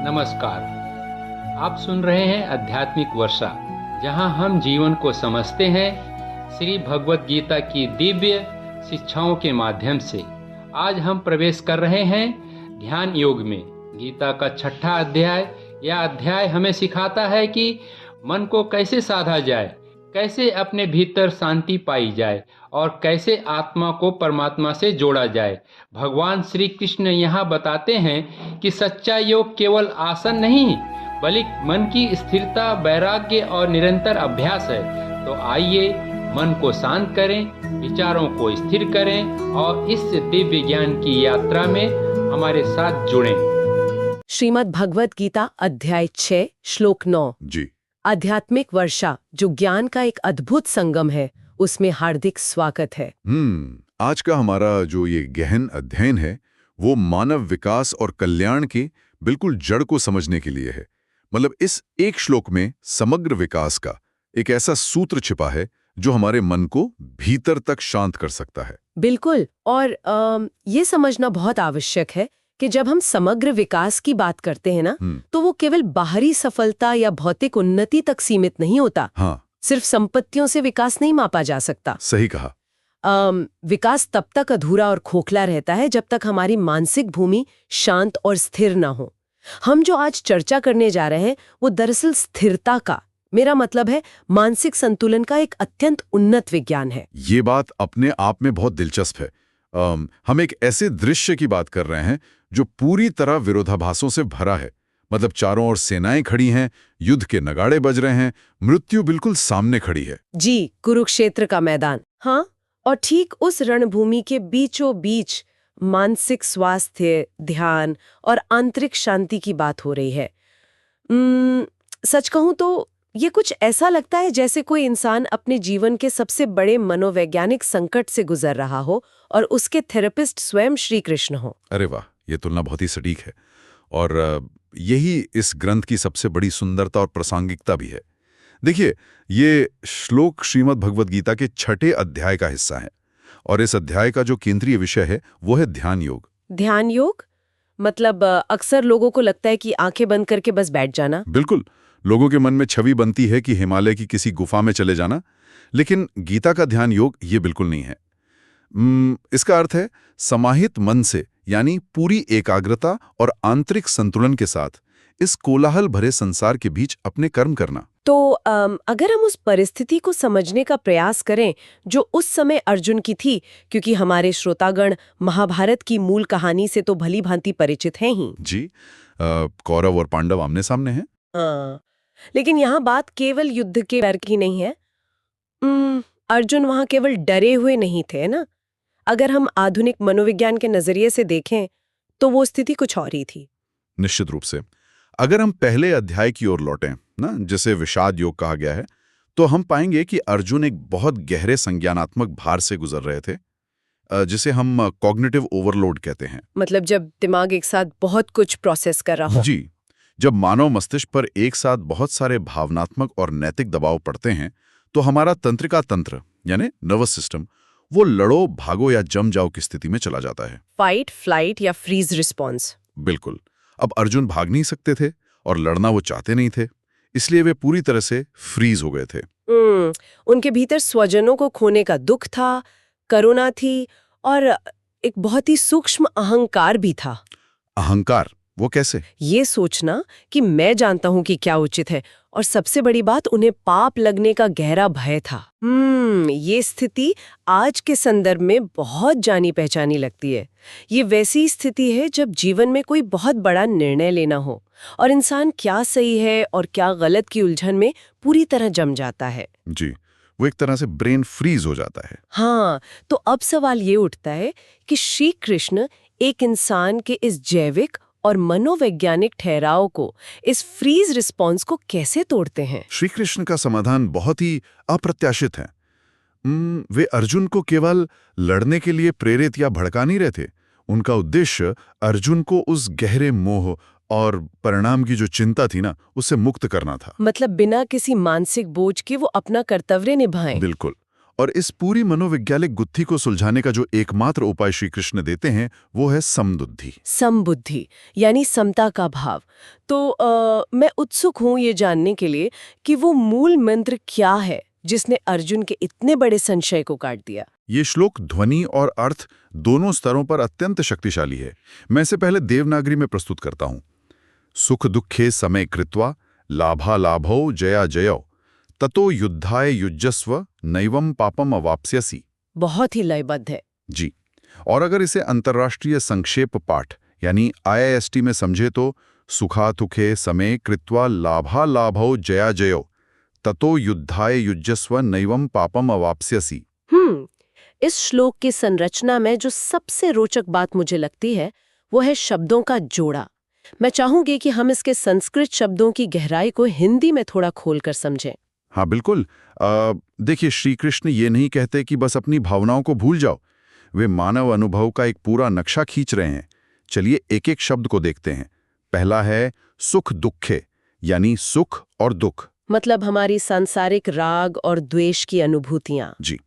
नमस्कार। आप सुन रहे हैं आध्यात्मिक वर्षा, जहां हम जीवन को समझते हैं श्री भगवत गीता की दिव्य शिक्षाओं के माध्यम से। आज हम प्रवेश कर रहे हैं ध्यान योग में। गीता का 6वां अध्याय। यह अध्याय हमें सिखाता है कि मन को कैसे साधा जाए, कैसे अपने भीतर शांति पाई जाए और कैसे आत्मा को परमात्मा से जोड़ा जाए। भगवान श्री कृष्ण यहाँ बताते हैं कि सच्चा योग केवल आसन नहीं, बल्कि मन की स्थिरता, वैराग्य और निरंतर अभ्यास है। तो आइए मन को शांत करें, विचारों को स्थिर करें और इस दिव्य ज्ञान की यात्रा में हमारे साथ जुड़ें। श्रीमद् भगवत गीता अध्याय 6 श्लोक 9। जी। आध्यात्मिक वर्षा, जो ज्ञान का एक अद्भुत संगम है, उसमें हार्दिक स्वागत है। आज का हमारा जो ये गहन अध्ययन है वो मानव विकास और कल्याण की बिल्कुल जड़ को समझने के लिए है। मतलब इस एक श्लोक में समग्र विकास का एक ऐसा सूत्र छिपा है जो हमारे मन को भीतर तक शांत कर सकता है। बिल्कुल। और ये समझना बहुत आवश्यक है कि जब हम समग्र विकास की बात करते हैं ना, तो वो केवल बाहरी सफलता या भौतिक उन्नति तक सीमित नहीं होता। हाँ। सिर्फ संपत्तियों से विकास नहीं मापा जा सकता। सही कहा। विकास तब तक अधूरा और खोखला रहता है जब तक हमारी मानसिक भूमि शांत और स्थिर ना हो। हम जो आज चर्चा करने जा रहे हैं वो दरअसल स्थिरता का, मेरा मतलब है मानसिक संतुलन का एक अत्यंत उन्नत विज्ञान है। ये बात अपने आप में बहुत दिलचस्प है। हम एक ऐसे दृश्य की बात कर रहे हैं जो पूरी तरह विरोधाभासों से भरा है। मतलब चारों ओर सेनाएं खड़ी हैं, युद्ध के नगाड़े बज रहे हैं, मृत्यु बिल्कुल सामने खड़ी है। जी, कुरुक्षेत्र का मैदान। हाँ, और ठीक उस रणभूमि के बीचों बीच मानसिक स्वास्थ्य, ध्यान और आंतरिक शांति की बात हो रही है। सच कहूं तो ये कुछ ऐसा लगता है जैसे कोई इंसान अपने जीवन के सबसे बड़े मनोवैज्ञानिक संकट से गुजर रहा हो और उसके थेरेपिस्ट स्वयं श्री कृष्ण हो। अरे वाह, ये तुलना बहुत ही सटीक है और यही इस ग्रंथ की सबसे बड़ी सुंदरता और प्रासंगिकता भी है। देखिए, ये श्लोक श्रीमद् भगवद गीता के 6ठे अध्याय का हिस्सा है और इस अध्याय का जो केंद्रीय विषय है वो है ध्यान योग। ध्यान योग मतलब अक्सर लोगों को लगता है कि आंखें बंद करके बस बैठ जाना। बिल्कुल, लोगों के मन में छवि बनती है कि हिमालय की किसी गुफा में चले जाना, लेकिन गीता का ध्यान योग ये बिल्कुल नहीं है। इसका अर्थ है समाहित मन से, यानी पूरी एकाग्रता और आंतरिक संतुलन के साथ इस कोलाहल भरे संसार के बीच अपने कर्म करना। तो अगर हम उस परिस्थिति को समझने का प्रयास करें जो उस समय अर्जुन की थी, क्योंकि हमारे श्रोतागण महाभारत की मूल कहानी से तो भली भांति परिचित हैं ही। जी, कौरव और पांडव आमने सामने हैं। हाँ, लेकिन यहाँ बात केवल युद्ध के डर की नहीं है। अर्जुन वहाँ केवल डरे हुए नहीं थे ना। अगर हम आधुनिक मनोविज्ञान के नजरिए से देखें तो वो स्थिति कुछ और ही थी। निश्चित रूप से। अगर हम पहले अध्याय की ओर लौटें ना, जिसे विषाद योग कहा गया है, तो हम पाएंगे कि अर्जुन एक बहुत गहरे संज्ञानात्मक भार से गुजर रहे थे, जिसे हम कॉग्निटिव ओवरलोड कहते हैं। मतलब जब दिमाग एक साथ बहुत कुछ प्रोसेस कर रहा हो। जी, जब मानव मस्तिष्क पर एक साथ बहुत सारे भावनात्मक और नैतिक दबाव पड़ते हैं तो हमारा तंत्रिका तंत्र यानी नर्वस सिस्टम वो लड़ो, भागो या जम जाओ की स्थिति में चला जाता है। फाइट, फ्लाइट या फ्रीज रिस्पॉन्स। बिल्कुल। अब अर्जुन भाग नहीं सकते थे और लड़ना वो चाहते नहीं थे, इसलिए वे पूरी तरह से फ्रीज हो गए थे। उनके भीतर स्वजनों को खोने का दुख था, करुणा थी और एक बहुत ही सूक्ष्म अहंकार भी था। अहंकार? वो कैसे? ये सोचना कि मैं जानता हूं कि क्या उचित है, और सबसे बड़ी बात, उन्हें पाप लगने का गहरा भय था। ये स्थिति आज के संदर्भ में बहुत जानी पहचानी लगती है। ये वैसी स्थिति है जब जीवन में कोई बहुत बड़ा निर्णय लेना हो और इंसान क्या सही है और क्या गलत की उलझन में पूरी तरह जम जाता है। जी, वो एक तरह से ब्रेन फ्रीज हो जाता है। हाँ, तो अब सवाल ये उठता है कि श्री कृष्ण एक इंसान के इस जैविक और मनोवैज्ञानिक ठहराव को, इस फ्रीज रिस्पॉन्स को कैसे तोड़ते हैं? श्री कृष्ण का समाधान बहुत ही अप्रत्याशित है। वे अर्जुन को केवल लड़ने के लिए प्रेरित या भड़का नहीं रहे थे। उनका उद्देश्य अर्जुन को उस गहरे मोह और परिणाम की जो चिंता थी ना, उससे मुक्त करना था। मतलब बिना किसी मानसिक बोझ के वो अपना कर्तव्य निभाएं। बिल्कुल। और इस पूरी मनोवैज्ञानिक गुत्थी को सुलझाने का जो एकमात्र उपाय श्री कृष्ण देते हैं वो है समबुद्धि। समबुद्धि यानी समता का भाव। तो मैं उत्सुक हूं ये जानने के लिए कि वो मूल मंत्र क्या है जिसने अर्जुन के इतने बड़े संशय को काट दिया। ये श्लोक ध्वनि और अर्थ दोनों स्तरों पर अत्यंत शक्तिशाली है। मैं इसे पहले देवनागरी में प्रस्तुत करता हूं। सुख दुखे समय कृत्वा लाभा लाभौ जया जयौ ततो युद्धाय युज्यस्व नैवं पापम अवाप्स्यसि। बहुत ही लयबद्ध है। जी। और अगर इसे अंतर्राष्ट्रीय संक्षेप पाठ यानी IIST में समझे तो सुखा तुखे समय कृत्वा लाभा लाभौ जया जयो ततो युद्धाय युज्यस्व नैवं पापम अवाप्स्यसि। इस श्लोक की संरचना में जो सबसे रोचक बात मुझे लगती है वो है शब्दों का जोड़ा। मैं चाहूंगी कि हम इसके संस्कृत शब्दों की गहराई को हिंदी में थोड़ा खोलकर समझें। हाँ बिल्कुल। देखिए, श्री कृष्ण ये नहीं कहते कि बस अपनी भावनाओं को भूल जाओ। वे मानव अनुभव का एक पूरा नक्शा खींच रहे हैं। चलिए एक एक शब्द को देखते हैं। पहला है सुख दुखे यानी सुख और दुख। मतलब हमारी सांसारिक राग और द्वेष की अनुभूतियां। जी,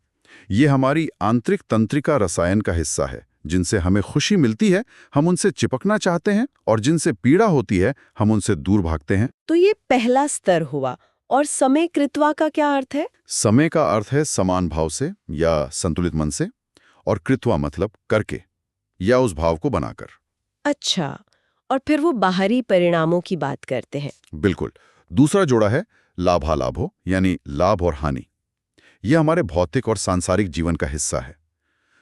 ये हमारी आंतरिक तंत्रिका रसायन का हिस्सा है। जिनसे हमें खुशी मिलती है हम उनसे चिपकना चाहते हैं और जिनसे पीड़ा होती है हम उनसे दूर भागते हैं। तो ये पहला स्तर हुआ। और समय कृत्वा का क्या अर्थ है? समय का अर्थ है समान भाव से या संतुलित मन से, और कृत्वा मतलब करके या उस भाव को बनाकर। अच्छा, और फिर वो बाहरी परिणामों की बात करते हैं। बिल्कुल। दूसरा जोड़ा है लाभा लाभो यानी लाभ और हानि। यह हमारे भौतिक और सांसारिक जीवन का हिस्सा है,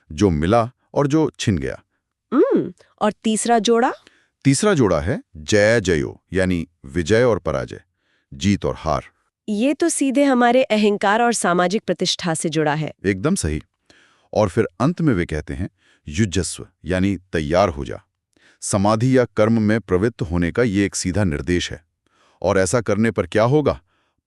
जो मिला और जो छिन गया। और तीसरा जोड़ा है जय जयो यानी विजय और पराजय, जीत और हार। ये तो सीधे हमारे अहंकार और सामाजिक प्रतिष्ठा से जुड़ा है। एकदम सही। और फिर अंत में वे कहते हैं युजस्व यानी तैयार हो जा। समाधि या कर्म में प्रवृत्त होने का ये एक सीधा निर्देश है। और ऐसा करने पर क्या होगा?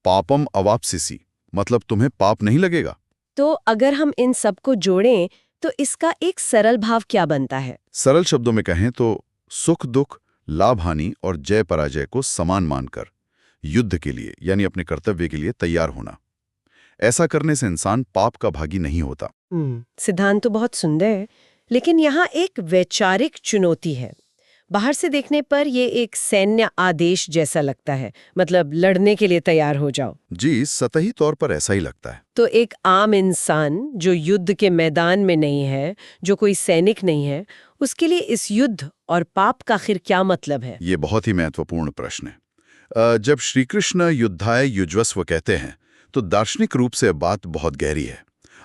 पापम अवाप्स्यसि, मतलब तुम्हें पाप नहीं लगेगा। तो अगर हम इन सब को जोड़ें तो इसका एक सरल भाव क्या बनता है? सरल शब्दों में कहें तो सुख दुख, लाभ हानि और जय पराजय को समान मानकर युद्ध के लिए यानी अपने कर्तव्य के लिए तैयार होना। ऐसा करने से इंसान पाप का भागी नहीं होता। सिद्धांत तो बहुत सुंदर है, लेकिन यहाँ एक वैचारिक चुनौती है। बाहर से देखने पर ये एक सैन्य आदेश जैसा लगता है, मतलब लड़ने के लिए तैयार हो जाओ। जी, सतही तौर पर ऐसा ही लगता है। तो एक आम इंसान जो युद्ध के मैदान में नहीं है, जो कोई सैनिक नहीं है, उसके लिए इस युद्ध और पाप का आखिर क्या मतलब है? ये बहुत ही महत्वपूर्ण प्रश्न है। जब श्री कृष्ण युद्धाय युज्वस्व कहते हैं तो दार्शनिक रूप से बात बहुत गहरी है।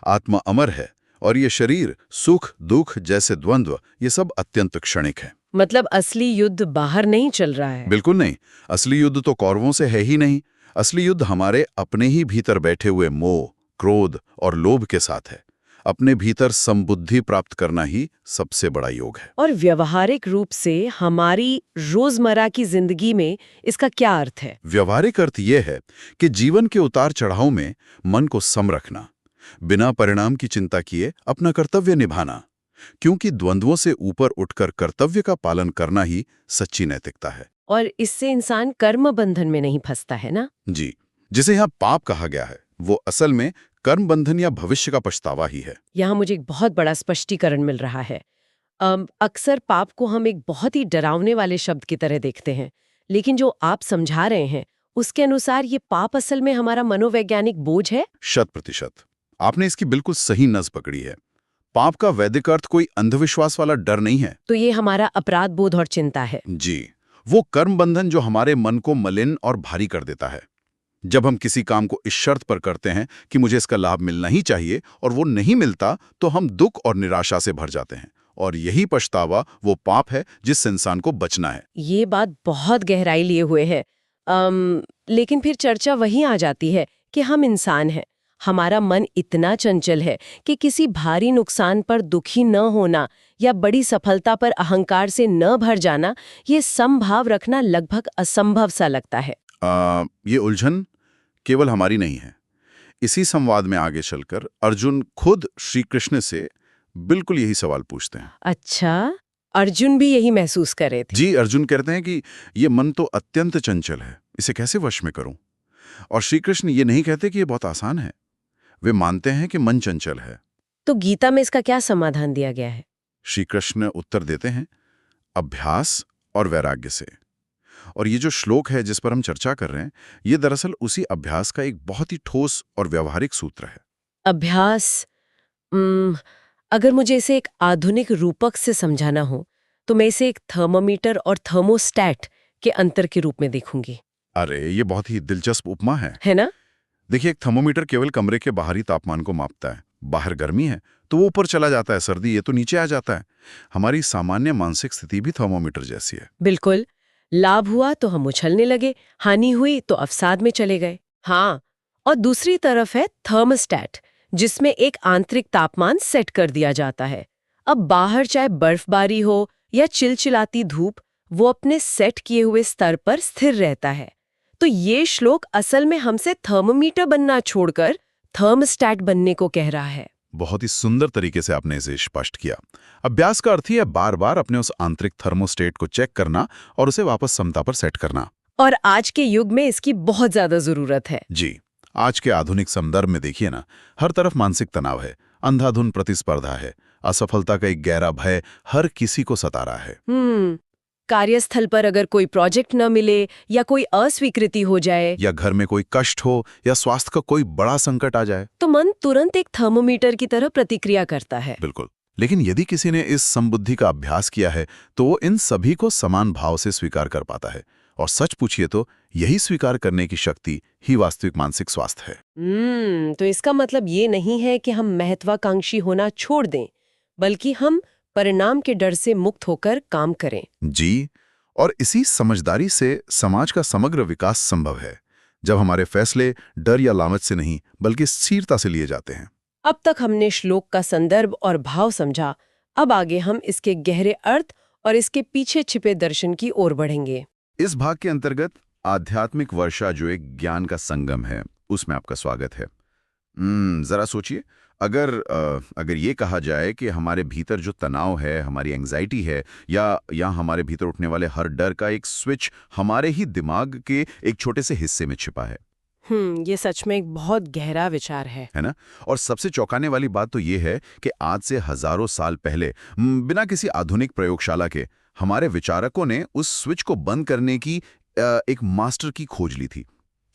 आत्मा अमर है और ये शरीर सुख दुख जैसे द्वंद्व ये सब अत्यंत क्षणिक है। मतलब असली युद्ध बाहर नहीं चल रहा है? बिल्कुल नहीं। असली युद्ध तो कौरवों से है ही नहीं। असली युद्ध हमारे अपने ही भीतर बैठे हुए मोह, क्रोध और लोभ के साथ है। अपने भीतर समबुद्धि प्राप्त करना ही सबसे बड़ा योग है। और व्यवहारिक रूप से हमारी रोजमर्रा की जिंदगी में इसका क्या अर्थ है? व्यवहारिक अर्थ ये है कि जीवन के उतार चढ़ाव में मन को सम रखना, बिना परिणाम की चिंता किए अपना कर्तव्य निभाना, क्योंकि द्वंद्वों से ऊपर उठकर कर्तव्य का पालन करना ही सच्ची नैतिकता है। और इससे इंसान कर्म बंधन में नहीं फंसता है ना? जी, जिसे यहाँ पाप कहा गया है वो असल में कर्म बंधन या भविष्य का पछतावा ही है। यहाँ मुझे एक बहुत बड़ा स्पष्टीकरण मिल रहा है। अक्सर पाप को हम एक बहुत ही डरावने वाले शब्द की तरह देखते हैं, लेकिन जो आप समझा रहे हैं उसके अनुसार ये पाप असल में हमारा मनोवैज्ञानिक बोझ है। 100%। आपने इसकी बिल्कुल सही नस पकड़ी है। पाप का वैदिक अर्थ कोई अंधविश्वास वाला डर नहीं है। तो ये हमारा अपराध बोध और चिंता है। जी, वो कर्म बंधन जो हमारे मन को मलिन और भारी कर देता है। जब हम किसी काम को इस शर्त पर करते हैं कि मुझे इसका लाभ मिलना ही चाहिए और वो नहीं मिलता तो हम दुख और निराशा से भर जाते हैं। और यही पछतावा वो पाप है जिससे इंसान को बचना है। ये बात बहुत गहराई लिए हुए है। लेकिन फिर चर्चा वहीं आ जाती है कि हम इंसान हैं। हमारा मन इतना चंचल है कि किसी भारी नुकसान पर दुखी न होना या बड़ी सफलता पर अहंकार से न भर जाना, ये समभाव रखना लगभग असंभव सा लगता है। ये उलझन केवल हमारी नहीं है। इसी संवाद में आगे चलकर अर्जुन खुद श्री कृष्ण से बिल्कुल यही सवाल पूछते हैं। अच्छा, अर्जुन भी यही महसूस कर रहे थे? जी, अर्जुन कहते हैं कि ये मन तो अत्यंत चंचल है, इसे कैसे वश में करूं? और श्री कृष्ण ये नहीं कहते कि ये बहुत आसान है। वे मानते हैं कि मन चंचल है। तो गीता में इसका क्या समाधान दिया गया है? श्री कृष्ण उत्तर देते हैं, अभ्यास और वैराग्य से। और ये जो श्लोक है जिस पर हम चर्चा कर रहे हैं, ये दरअसल उसी अभ्यास का एक बहुत ही ठोस और व्यवहारिक सूत्र है। अभ्यास। अगर मुझे इसे एक आधुनिक रूपक से समझाना हो तो मैं इसे एक थर्मोमीटर और थर्मोस्टैट के अंतर के रूप में देखूंगी। अरे, ये बहुत ही दिलचस्प उपमा है ना? देखिए, एक थर्मोमीटर केवल कमरे के बाहरी तापमान को मापता है। बाहर गर्मी है तो वो ऊपर चला जाता है, सर्दी है तो नीचे आ जाता है। हमारी सामान्य मानसिक स्थिति भी थर्मोमीटर जैसी है। बिल्कुल। लाभ हुआ तो हम उछलने लगे, हानि हुई तो अवसाद में चले गए। हाँ, और दूसरी तरफ है थर्मोस्टैट, जिसमें एक आंतरिक तापमान सेट कर दिया जाता है। अब बाहर चाहे बर्फबारी हो या चिलचिलाती धूप, वो अपने सेट किए हुए स्तर पर स्थिर रहता है। तो ये श्लोक असल में हमसे थर्मोमीटर बनना छोड़कर थर्मोस्टैट बनने को कह रहा है। बहुत ही सुंदर तरीके से आपने इसे स्पष्ट किया। अभ्यास का अर्थ ही है बार बार अपने उस आंतरिक थर्मोस्टेट को चेक करना और उसे वापस समता पर सेट करना। और आज के युग में इसकी बहुत ज्यादा जरूरत है। जी, आज के आधुनिक संदर्भ में देखिए ना, हर तरफ मानसिक तनाव है, अंधाधुन प्रतिस्पर्धा है, असफलता का एक गहरा भय हर किसी को सता रहा है। कार्यस्थल पर अगर कोई प्रोजेक्ट न मिले या कोई अस्वीकृति हो जाए या घर में कोई कष्ट हो या स्वास्थ्य का कोई बड़ा संकट आ जाए, तो मन तुरंत एक थर्मोमीटर की तरह प्रतिक्रिया करता है। बिल्कुल। लेकिन यदि किसी ने इस संबुद्धि का अभ्यास किया है तो वो इन सभी को समान भाव से स्वीकार कर पाता है। और सच पूछिए तो यही स्वीकार करने की शक्ति ही वास्तविक मानसिक स्वास्थ्य है। तो इसका मतलब ये नहीं है कि हम महत्वाकांक्षी होना छोड़ दें, बल्कि हम परिणाम के डर से मुक्त होकर काम करें। जी, और इसी समझदारी से समाज का समग्र विकास संभव है, जब हमारे फैसले डर या लालच से नहीं बल्कि स्थिरता से लिए जाते हैं। अब तक हमने श्लोक का संदर्भ और भाव समझा। अब आगे हम इसके गहरे अर्थ और इसके पीछे छिपे दर्शन की ओर बढ़ेंगे। इस भाग के अंतर्गत आध्यात्मिक वर्षा, जो एक ज्ञान का संगम है, उसमें आपका स्वागत है। जरा सोचिए, अगर ये कहा जाए कि हमारे भीतर जो तनाव है, हमारी एंग्जाइटी है, या हमारे भीतर उठने वाले हर डर का एक स्विच हमारे ही दिमाग के एक छोटे से हिस्से में छिपा है। ये सच में एक बहुत गहरा विचार है ना? और सबसे चौंकाने वाली बात तो ये है कि आज से हजारों साल पहले, बिना किसी आधुनिक प्रयोगशाला के, हमारे विचारकों ने उस स्विच को बंद करने की एक मास्टर की खोज ली थी।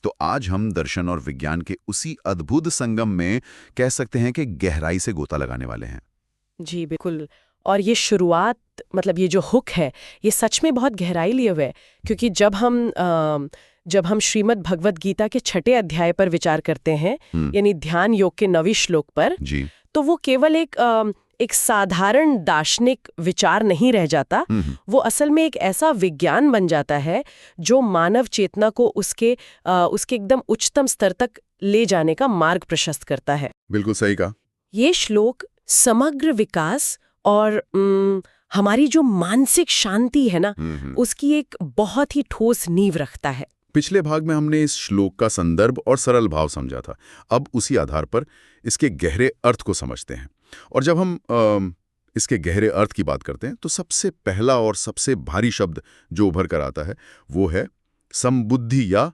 तो आज हम दर्शन और विज्ञान के उसी अद्भुत संगम में कह सकते हैं कि गहराई से गोता लगाने वाले हैं। जी बिल्कुल। और ये शुरुआत, मतलब ये जो हुक है, ये सच में बहुत गहराई लिए हुए है। क्योंकि जब हम श्रीमद् भगवद गीता के 6 अध्याय पर विचार करते हैं, यानी ध्यान योग के 9वें श्लोक पर, जी, तो वो केवल एक साधारण दार्शनिक विचार नहीं रह जाता। वो असल में एक ऐसा विज्ञान बन जाता है जो मानव चेतना को उसके एकदम उच्चतम स्तर तक ले जाने का मार्ग प्रशस्त करता है। बिल्कुल सही कहा। ये श्लोक समग्र विकास और हमारी जो मानसिक शांति है ना, उसकी एक बहुत ही ठोस नींव रखता है। पिछले भाग में हमने इस श्लोक का संदर्भ और सरल भाव समझा था। अब उसी आधार पर इसके गहरे अर्थ को समझते हैं। और जब हम इसके गहरे अर्थ की बात करते हैं तो सबसे पहला और सबसे भारी शब्द जो उभर कर आता है वो है समबुद्धि या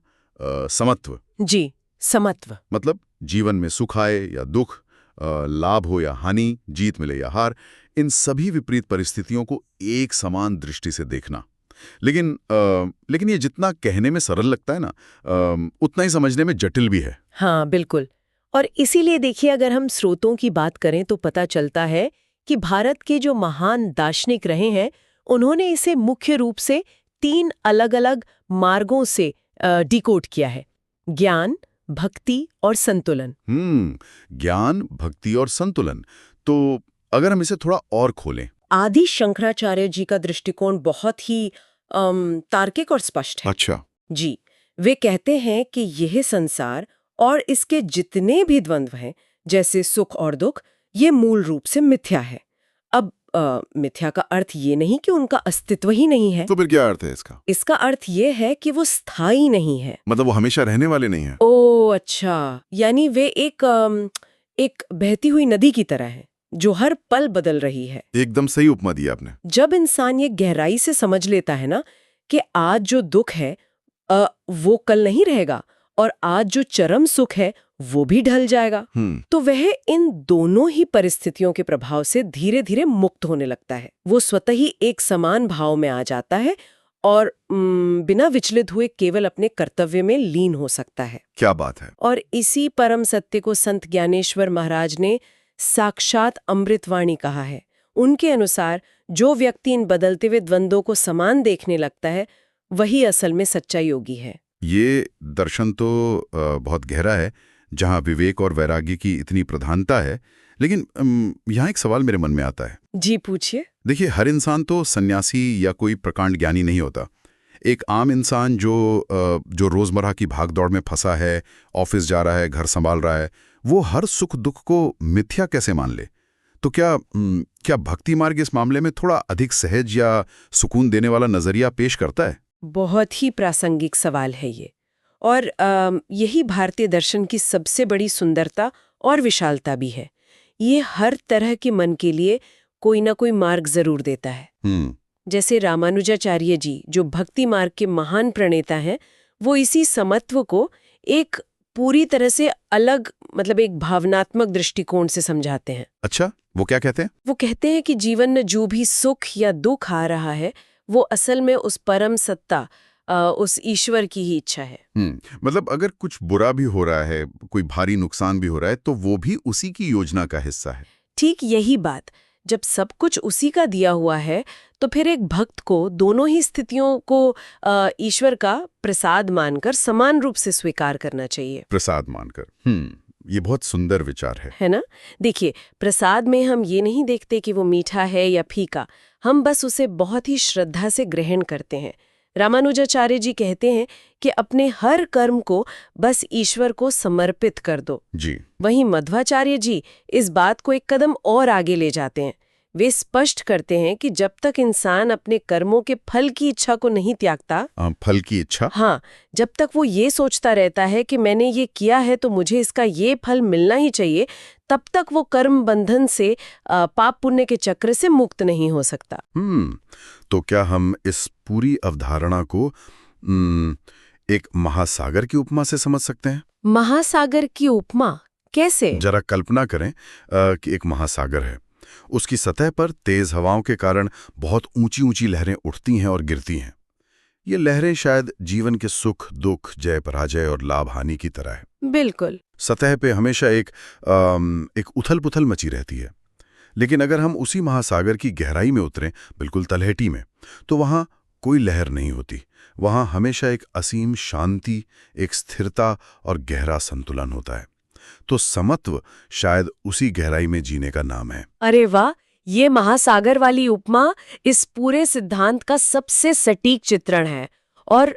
समत्व। जी, समत्व। मतलब जीवन में सुख आए या दुख, लाभ हो या हानि, जीत मिले या हार, इन सभी विपरीत परिस्थितियों को एक समान दृष्टि से देखना। लेकिन ये जितना कहने में सरल लगता है ना, उतना ही समझने में जटिल भी है। हाँ बिल्कुल। और इसीलिए देखिए, अगर हम स्रोतों की बात करें तो पता चलता है कि भारत के जो महान दार्शनिक रहे हैं, उन्होंने इसे मुख्य रूप से 3 अलग-अलग मार्गों से डिकोड किया है: ज्ञान, भक्ति और संतुलन। ज्ञान, भक्ति और संतुलन। तो अगर हम इसे थोड़ा और खोलें। आदि शंकराचार्य जी का दृष्टिकोण बहुत ही तार्किक और स्पष्ट है। अच्छा। जी, वे कहते हैं कि यह संसार और इसके जितने भी द्वंद्व हैं, जैसे सुख और दुख, ये मूल रूप से मिथ्या है। अब मिथ्या का अर्थ ये नहीं कि उनका अस्तित्व ही नहीं है। तो फिर क्या अर्थ है इसका? इसका अर्थ ये है कि वो स्थायी नहीं है। मतलब वो हमेशा रहने वाले नहीं है। ओह अच्छा, यानी वे एक बहती हुई नदी की तरह है जो हर पल बदल रही है। एकदम सही उपमा दी आपने। जब इंसान ये गहराई से समझ लेता है ना कि आज जो दुख है वो कल नहीं रहेगा, और आज जो चरम सुख है वो भी ढल जाएगा। तो वह इन दोनों ही परिस्थितियों के प्रभाव से धीरे धीरे मुक्त होने लगता है। वो स्वतः ही एक समान भाव में आ जाता है और बिना विचलित हुए केवल अपने कर्तव्य में लीन हो सकता है। क्या बात है। और इसी परम सत्य को संत ज्ञानेश्वर महाराज ने साक्षात अमृतवाणी कहा है। उनके अनुसार जो व्यक्ति इन बदलते हुए द्वंद्वों को समान देखने लगता है वही असल में सच्चा योगी है। ये दर्शन तो बहुत गहरा है, जहाँ विवेक और वैराग्य की इतनी प्रधानता है। लेकिन यहाँ एक सवाल मेरे मन में आता है। जी पूछिए। देखिए, हर इंसान तो सन्यासी या कोई प्रकांड ज्ञानी नहीं होता। एक आम इंसान जो रोजमर्रा की भागदौड़ में फंसा है, ऑफिस जा रहा है, घर संभाल रहा है, वो हर सुख दुख को मिथ्या कैसे मान ले? तो क्या भक्ति मार्ग इस मामले में थोड़ा अधिक सहज या सुकून देने वाला नजरिया पेश करता है? बहुत ही प्रासंगिक सवाल है ये, और यही भारतीय दर्शन की सबसे बड़ी सुंदरता और विशालता भी है। ये हर तरह के मन के लिए कोई ना कोई मार्ग जरूर देता है। जैसे रामानुजाचार्य जी, जो भक्ति मार्ग के महान प्रणेता हैं, वो इसी समत्व को एक पूरी तरह से अलग, मतलब एक भावनात्मक दृष्टिकोण से समझाते हैं। अच्छा, वो क्या कहते हैं? वो कहते हैं कि जीवन में जो भी सुख या दुख आ रहा है वो असल में उस परम सत्ता, उस ईश्वर की ही इच्छा है। मतलब अगर कुछ बुरा भी हो रहा है, कोई भारी नुकसान भी हो रहा है, तो वो भी उसी की योजना का हिस्सा है। ठीक यही बात। जब सब कुछ उसी का दिया हुआ है तो फिर एक भक्त को दोनों ही स्थितियों को ईश्वर का प्रसाद मानकर समान रूप से स्वीकार करना चाहिए। प्रसाद मानकर, ये बहुत सुंदर विचार है ना? देखिए, प्रसाद में हम ये नहीं देखते कि वो मीठा है या फीका, हम बस उसे बहुत ही श्रद्धा से ग्रहण करते हैं। रामानुजाचार्य जी कहते हैं कि अपने हर कर्म को बस ईश्वर को समर्पित कर दो जी। वहीं मध्वाचार्य जी इस बात को एक कदम और आगे ले जाते हैं। वे स्पष्ट करते हैं कि जब तक इंसान अपने कर्मों के फल की इच्छा को नहीं त्यागता, फल की इच्छा? हाँ, जब तक वो ये सोचता रहता है कि मैंने ये किया है तो मुझे इसका ये फल मिलना ही चाहिए, तब तक वो कर्म बंधन से, पाप पुण्य के चक्र से मुक्त नहीं हो सकता। तो क्या हम इस पूरी अवधारणा को एक महासागर की उपमा से समझ सकते हैं? महासागर की उपमा कैसे? जरा कल्पना करें कि एक महासागर है। उसकी सतह पर तेज हवाओं के कारण बहुत ऊंची ऊंची लहरें उठती हैं और गिरती हैं। ये लहरें शायद जीवन के सुख दुख, जय पराजय और लाभ हानि की तरह है। बिल्कुल। सतह पे हमेशा एक उथल पुथल मची रहती है। लेकिन अगर हम उसी महासागर की गहराई में उतरें, बिल्कुल तलहटी में, तो वहां कोई लहर नहीं होती। वहां हमेशा एक असीम शांति, एक स्थिरता और गहरा संतुलन होता है। तो समत्व शायद उसी गहराई में जीने का नाम है। अरे वाह, ये महासागर वाली उपमा इस पूरे सिद्धांत का सबसे सटीक चित्रण है। और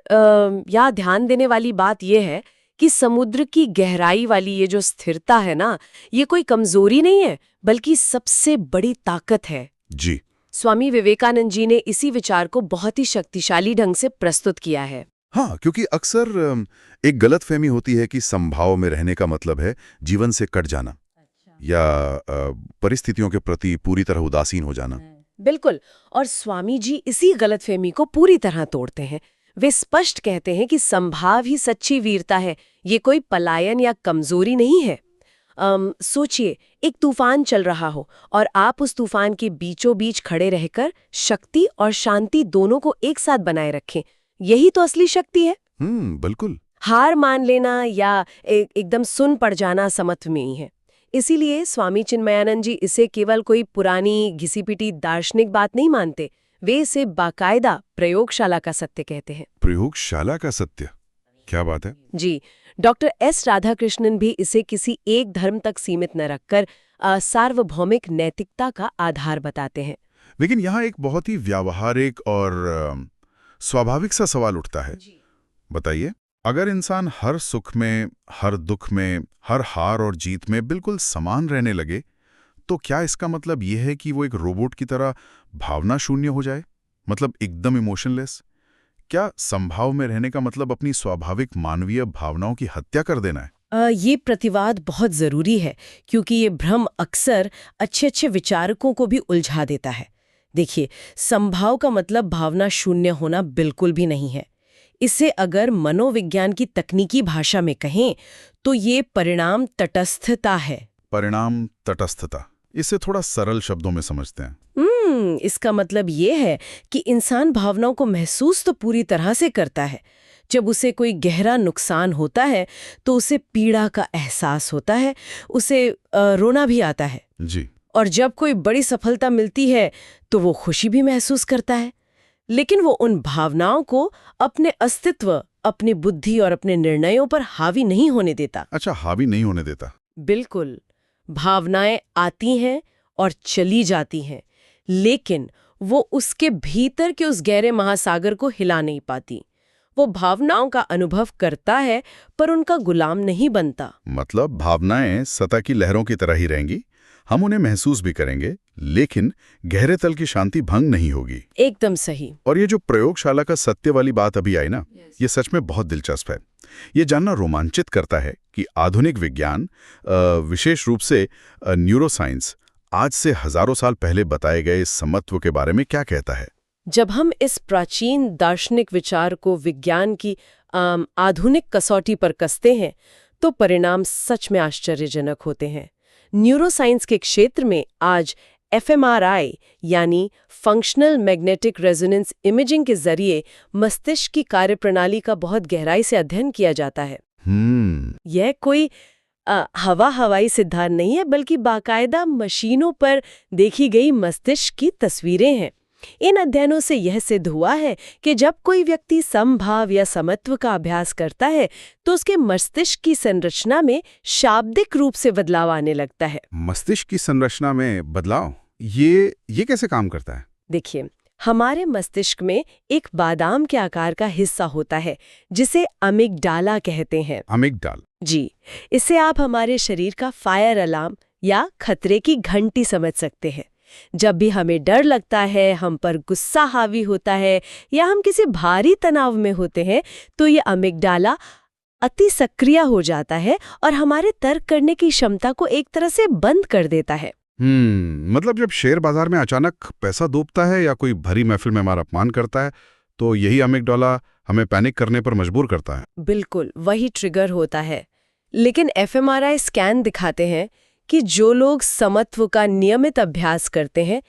यहाँ ध्यान देने वाली बात यह है कि समुद्र की गहराई वाली ये जो स्थिरता है ना, ये कोई कमजोरी नहीं है, बल्कि सबसे बड़ी ताकत है। जी। स्वामी विवेकानंद जी ने इसी विचार को बहुत ही शक्तिशाली ढंग से प्रस्तुत किया है। हाँ, क्योंकि अक्सर एक गलतफहमी होती है कि समभाव में रहने का मतलब है जीवन से कट जाना या परिस्थितियों के प्रति पूरी तरह उदासीन हो जाना। बिल्कुल, और स्वामी जी इसी गलतफहमी को पूरी तरह तोड़ते हैं। वे स्पष्ट कहते हैं कि संभाव ही सच्ची वीरता है, ये कोई पलायन या कमजोरी नहीं है। सोचिए, एक तूफान चल रहा हो और आप उस तूफान के बीचों बीच खड़े रहकर शक्ति और शांति दोनों को एक साथ बनाए रखें, यही तो असली शक्ति है। बिल्कुल। हार मान लेना या एकदम सुन पड़ जाना समत्व में ही है। इसीलिए स्वामी चिन्मयानंद जी इसे केवल कोई पुरानी घिसी पिटी दार्शनिक बात नहीं मानते, वे इसे बाकायदा प्रयोगशाला का सत्य कहते हैं। प्रयोगशाला का सत्य, क्या बात है। जी, डॉक्टर एस राधाकृष्णन भी इसे किसी एक धर्म तक सीमित न रखकर सार्वभौमिक नैतिकता का आधार बताते हैं। लेकिन यहाँ एक बहुत ही व्यावहारिक और स्वाभाविक सा सवाल उठता है। बताइए, अगर इंसान हर सुख में, हर दुख में, हर हार और जीत में बिल्कुल समान रहने लगे, तो क्या इसका मतलब यह है कि वो एक रोबोट की तरह भावना शून्य हो जाए, मतलब एकदम इमोशनलेस? क्या संभाव में रहने का मतलब अपनी स्वाभाविक मानवीय भावनाओं की हत्या कर देना है? ये प्रतिवाद बहुत जरूरी है, क्योंकि ये भ्रम अक्सर अच्छे विचारकों को भी उलझा देता है। देखिए, संभाव का मतलब भावना शून्य होना बिल्कुल भी नहीं है। इसे अगर मनोविज्ञान की तकनीकी भाषा में कहें तो ये परिणाम तटस्थता है। परिणाम तटस्थता, इसे थोड़ा सरल शब्दों में समझते हैं। इसका मतलब ये है कि इंसान भावनाओं को महसूस तो पूरी तरह से करता है। जब उसे कोई गहरा नुकसान होता है तो उसे पीड़ा का एहसास होता है, उसे रोना भी आता है जी। और जब कोई बड़ी सफलता मिलती है तो वो खुशी भी महसूस करता है। लेकिन वो उन भावनाओं को अपने अस्तित्व, अपनी बुद्धि और अपने निर्णयों पर हावी नहीं होने देता। अच्छा, हावी नहीं होने देता। बिल्कुल। भावनाएं आती हैं और चली जाती हैं, लेकिन वो उसके भीतर के उस गहरे महासागर को हिला नहीं पाती। वो भावनाओं का अनुभव करता है पर उनका गुलाम नहीं बनता। मतलब भावनाएं सतह की लहरों की तरह ही रहेंगी, हम उन्हें महसूस भी करेंगे, लेकिन गहरे तल की शांति भंग नहीं होगी। एकदम सही। और ये जो प्रयोगशाला का सत्य वाली बात अभी आई ना, ये सच में बहुत दिलचस्प है। ये जानना रोमांचित करता है कि आधुनिक विज्ञान, विशेष रूप से न्यूरोसाइंस, आज से हजारों साल पहले बताए गए समत्व के बारे में क्या कहता है। जब हम इस प्राचीन दार्शनिक विचार को विज्ञान की आधुनिक कसौटी पर कसते हैं तो परिणाम सच में आश्चर्यजनक होते हैं। न्यूरोसाइंस के क्षेत्र में आज एफएमआरआई यानी फंक्शनल मैग्नेटिक रेजोनेंस इमेजिंग के जरिए मस्तिष्क की कार्यप्रणाली का बहुत गहराई से अध्ययन किया जाता है। यह कोई हवाई सिद्धांत नहीं है, बल्कि बाकायदा मशीनों पर देखी गई मस्तिष्क की तस्वीरें हैं। इन अध्ययनों से यह सिद्ध हुआ है कि जब कोई व्यक्ति समभाव या समत्व का अभ्यास करता है तो उसके मस्तिष्क की संरचना में शाब्दिक रूप से बदलाव आने लगता है। मस्तिष्क की संरचना में बदलाव, ये कैसे काम करता है? देखिए, हमारे मस्तिष्क में एक बादाम के आकार का हिस्सा होता है जिसे अमिगडाला कहते हैं। अमिगडाल? जी। इसे आप हमारे शरीर का फायर अलार्म या खतरे की घंटी समझ सकते हैं। जब भी हमें डर लगता है, हम पर गुस्सा हावी होता है या हम किसी भारी तनाव में होते हैं तो ये अमिगडाला अति सक्रिय हो जाता है और हमारे तर्क करने की क्षमता को एक तरह से बंद कर देता है। मतलब जब शेयर बाजार में अचानक पैसा डूबता है या कोई भरी महफिल में हमारा अपमान करता है तो यही अमिगडाला हमें पैनिक करने पर मजबूर करता है। बिल्कुल वही ट्रिगर होता है। लेकिन एफएमआरआई स्कैन दिखाते हैं कि जो लोग समत्व का नियमित अभ्यास करते हैं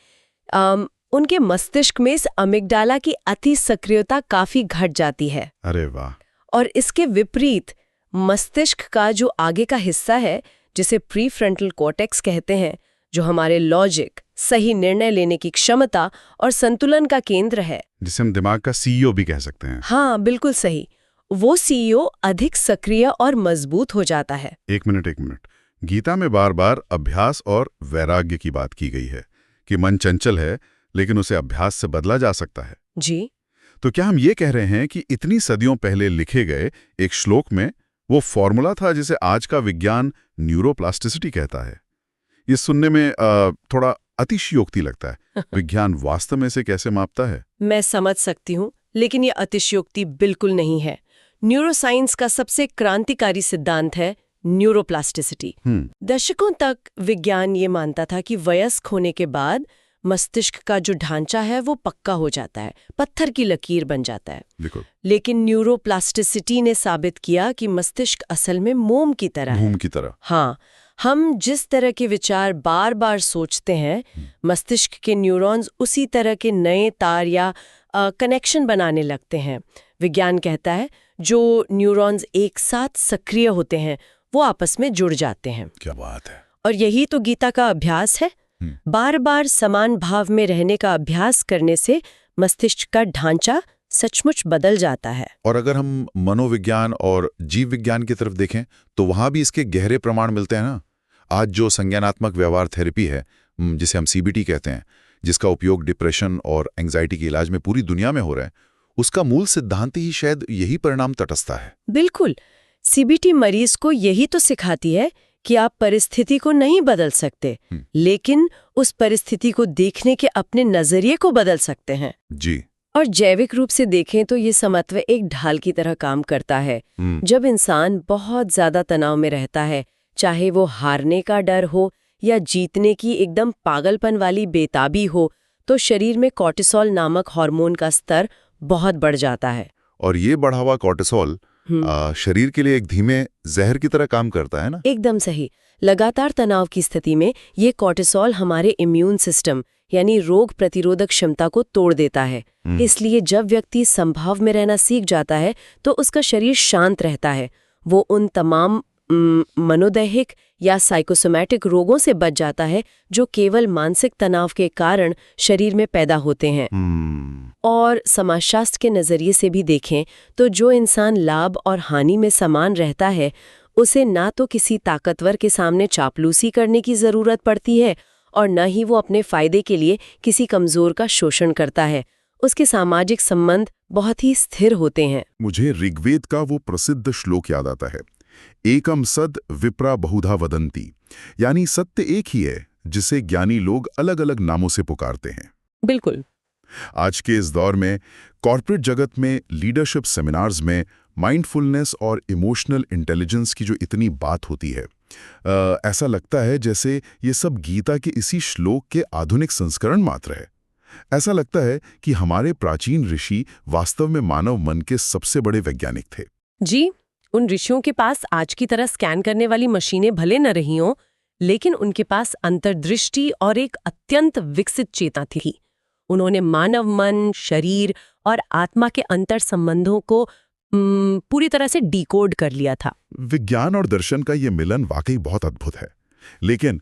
उनके मस्तिष्क में इस अमिगडाला की अति सक्रियता काफी घट जाती है। अरे वाह। और इसके विपरीत मस्तिष्क का जो आगे का हिस्सा है, जिसे प्रीफ्रंटल कॉर्टेक्स कहते हैं, जो हमारे लॉजिक, सही निर्णय लेने की क्षमता और संतुलन का केंद्र है, जिसे हम दिमाग का सीईओ भी कह सकते हैं। हाँ बिल्कुल सही। वो सीईओ अधिक सक्रिय और मजबूत हो जाता है। एक मिनट। गीता में बार बार अभ्यास और वैराग्य की बात की गई है कि मन चंचल है लेकिन उसे अभ्यास से बदला जा सकता है। जी। तो क्या हम ये कह रहे हैं कि इतनी सदियों पहले लिखे गए एक श्लोक में वो फॉर्मूला था जिसे आज का विज्ञान न्यूरोप्लास्टिसिटी कहता है? ये सुनने में थोड़ा अतिशयोक्ति लगता है। विज्ञान वास्तव में इसे कैसे मापता है? मैं समझ सकती हूँ, लेकिन ये अतिशयोक्ति बिल्कुल नहीं है। न्यूरोसाइंस का सबसे क्रांतिकारी सिद्धांत है न्यूरोप्लास्टिसिटी। दशकों तक विज्ञान ये मानता था कि वयस्क होने के बाद मस्तिष्क का जो ढांचा है वो पक्का हो जाता है, पत्थर की लकीर बन जाता है। लेकिन न्यूरोप्लास्टिसिटी ने साबित किया कि मस्तिष्क असल में मोम की तरह है। मोम की तरह? हाँ, हम जिस तरह के विचार बार बार सोचते हैं, मस्तिष्क के न्यूरॉन्स उसी तरह के नए तार या कनेक्शन बनाने लगते हैं। विज्ञान कहता है जो न्यूरॉन्स एक साथ सक्रिय होते हैं वो आपस में जुड़ जाते हैं। क्या बात है। और यही तो गीता का अभ्यास है। बार बार समान भाव में रहने का अभ्यास करने से मस्तिष्क का ढांचा सचमुच बदल जाता है। और अगर हम मनोविज्ञान और जीव विज्ञान की तरफ देखें तो वहां भी इसके गहरे प्रमाण मिलते हैं ना। आज जो संज्ञानात्मक व्यवहार थेरेपी है, जिसे हम सीबीटी कहते हैं, जिसका उपयोग डिप्रेशन और एंग्जाइटी के इलाज में पूरी दुनिया में हो रहा है, उसका मूल सिद्धांत ही शायद यही परिणाम तटस्थता है। बिल्कुल। सीबीटी मरीज को यही तो सिखाती है कि आप परिस्थिति को नहीं बदल सकते, लेकिन उस परिस्थिति को देखने के अपने नजरिए को बदल सकते हैं। जी। और जैविक रूप से देखें तो ये समत्व एक ढाल की तरह काम करता है। जब इंसान बहुत ज्यादा तनाव में रहता है, चाहे वो हारने का डर हो या जीतने की एकदम पागलपन वाली बेताबी हो, तो शरीर में कॉर्टिसोल नामक हार्मोन का स्तर बहुत बढ़ जाता है। और ये बढ़ा हुआ कॉर्टिसोल शरीर के लिए एक धीमे जहर की तरह काम करता है ना? एकदम सही। लगातार तनाव की स्थिति में ये कॉर्टिसोल हमारे इम्यून सिस्टम यानी रोग प्रतिरोधक क्षमता को तोड़ देता है। इसलिए जब व्यक्ति संभाव में रहना सीख जाता है तो उसका शरीर शांत रहता है। वो उन तमाम मनोदैहिक या साइकोसोमैटिक रोगों से बच जाता है जो केवल मानसिक तनाव के कारण शरीर में पैदा होते हैं। और समाजशास्त्र के नजरिए से भी देखें तो जो इंसान लाभ और हानि में समान रहता है उसे ना तो किसी ताकतवर के सामने चापलूसी करने की जरूरत पड़ती है और न ही वो अपने फायदे के लिए किसी कमजोर का शोषण करता है। उसके सामाजिक संबंध बहुत ही स्थिर होते हैं। मुझे ऋग्वेद का वो प्रसिद्ध श्लोक याद आता है, एकम सद विप्रा बहुधा वदंती, यानी सत्य एक ही है जिसे ज्ञानी लोग अलग अलग नामों से पुकारते हैं। बिल्कुल। आज के इस दौर में कॉर्पोरेट जगत में लीडरशिप सेमिनार्स में माइंडफुलनेस और इमोशनल इंटेलिजेंस की जो इतनी बात होती है, ऐसा लगता है जैसे ये सब गीता के इसी श्लोक के आधुनिक संस्करण मात्र है। ऐसा लगता है कि हमारे प्राचीन ऋषि वास्तव में मानव मन के सबसे बड़े वैज्ञानिक थे। जी, उन ऋषियों के पास आज की तरह स्कैन करने वाली मशीनें भले न रही हों, लेकिन उनके पास अंतर्दृष्टि और एक अत्यंत विकसित चेतना थी। उन्होंने मानव मन, शरीर और आत्मा के अंतर संबंधों को पूरी तरह से डिकोड कर लिया था। विज्ञान और दर्शन का ये मिलन वाकई बहुत अद्भुत है। लेकिन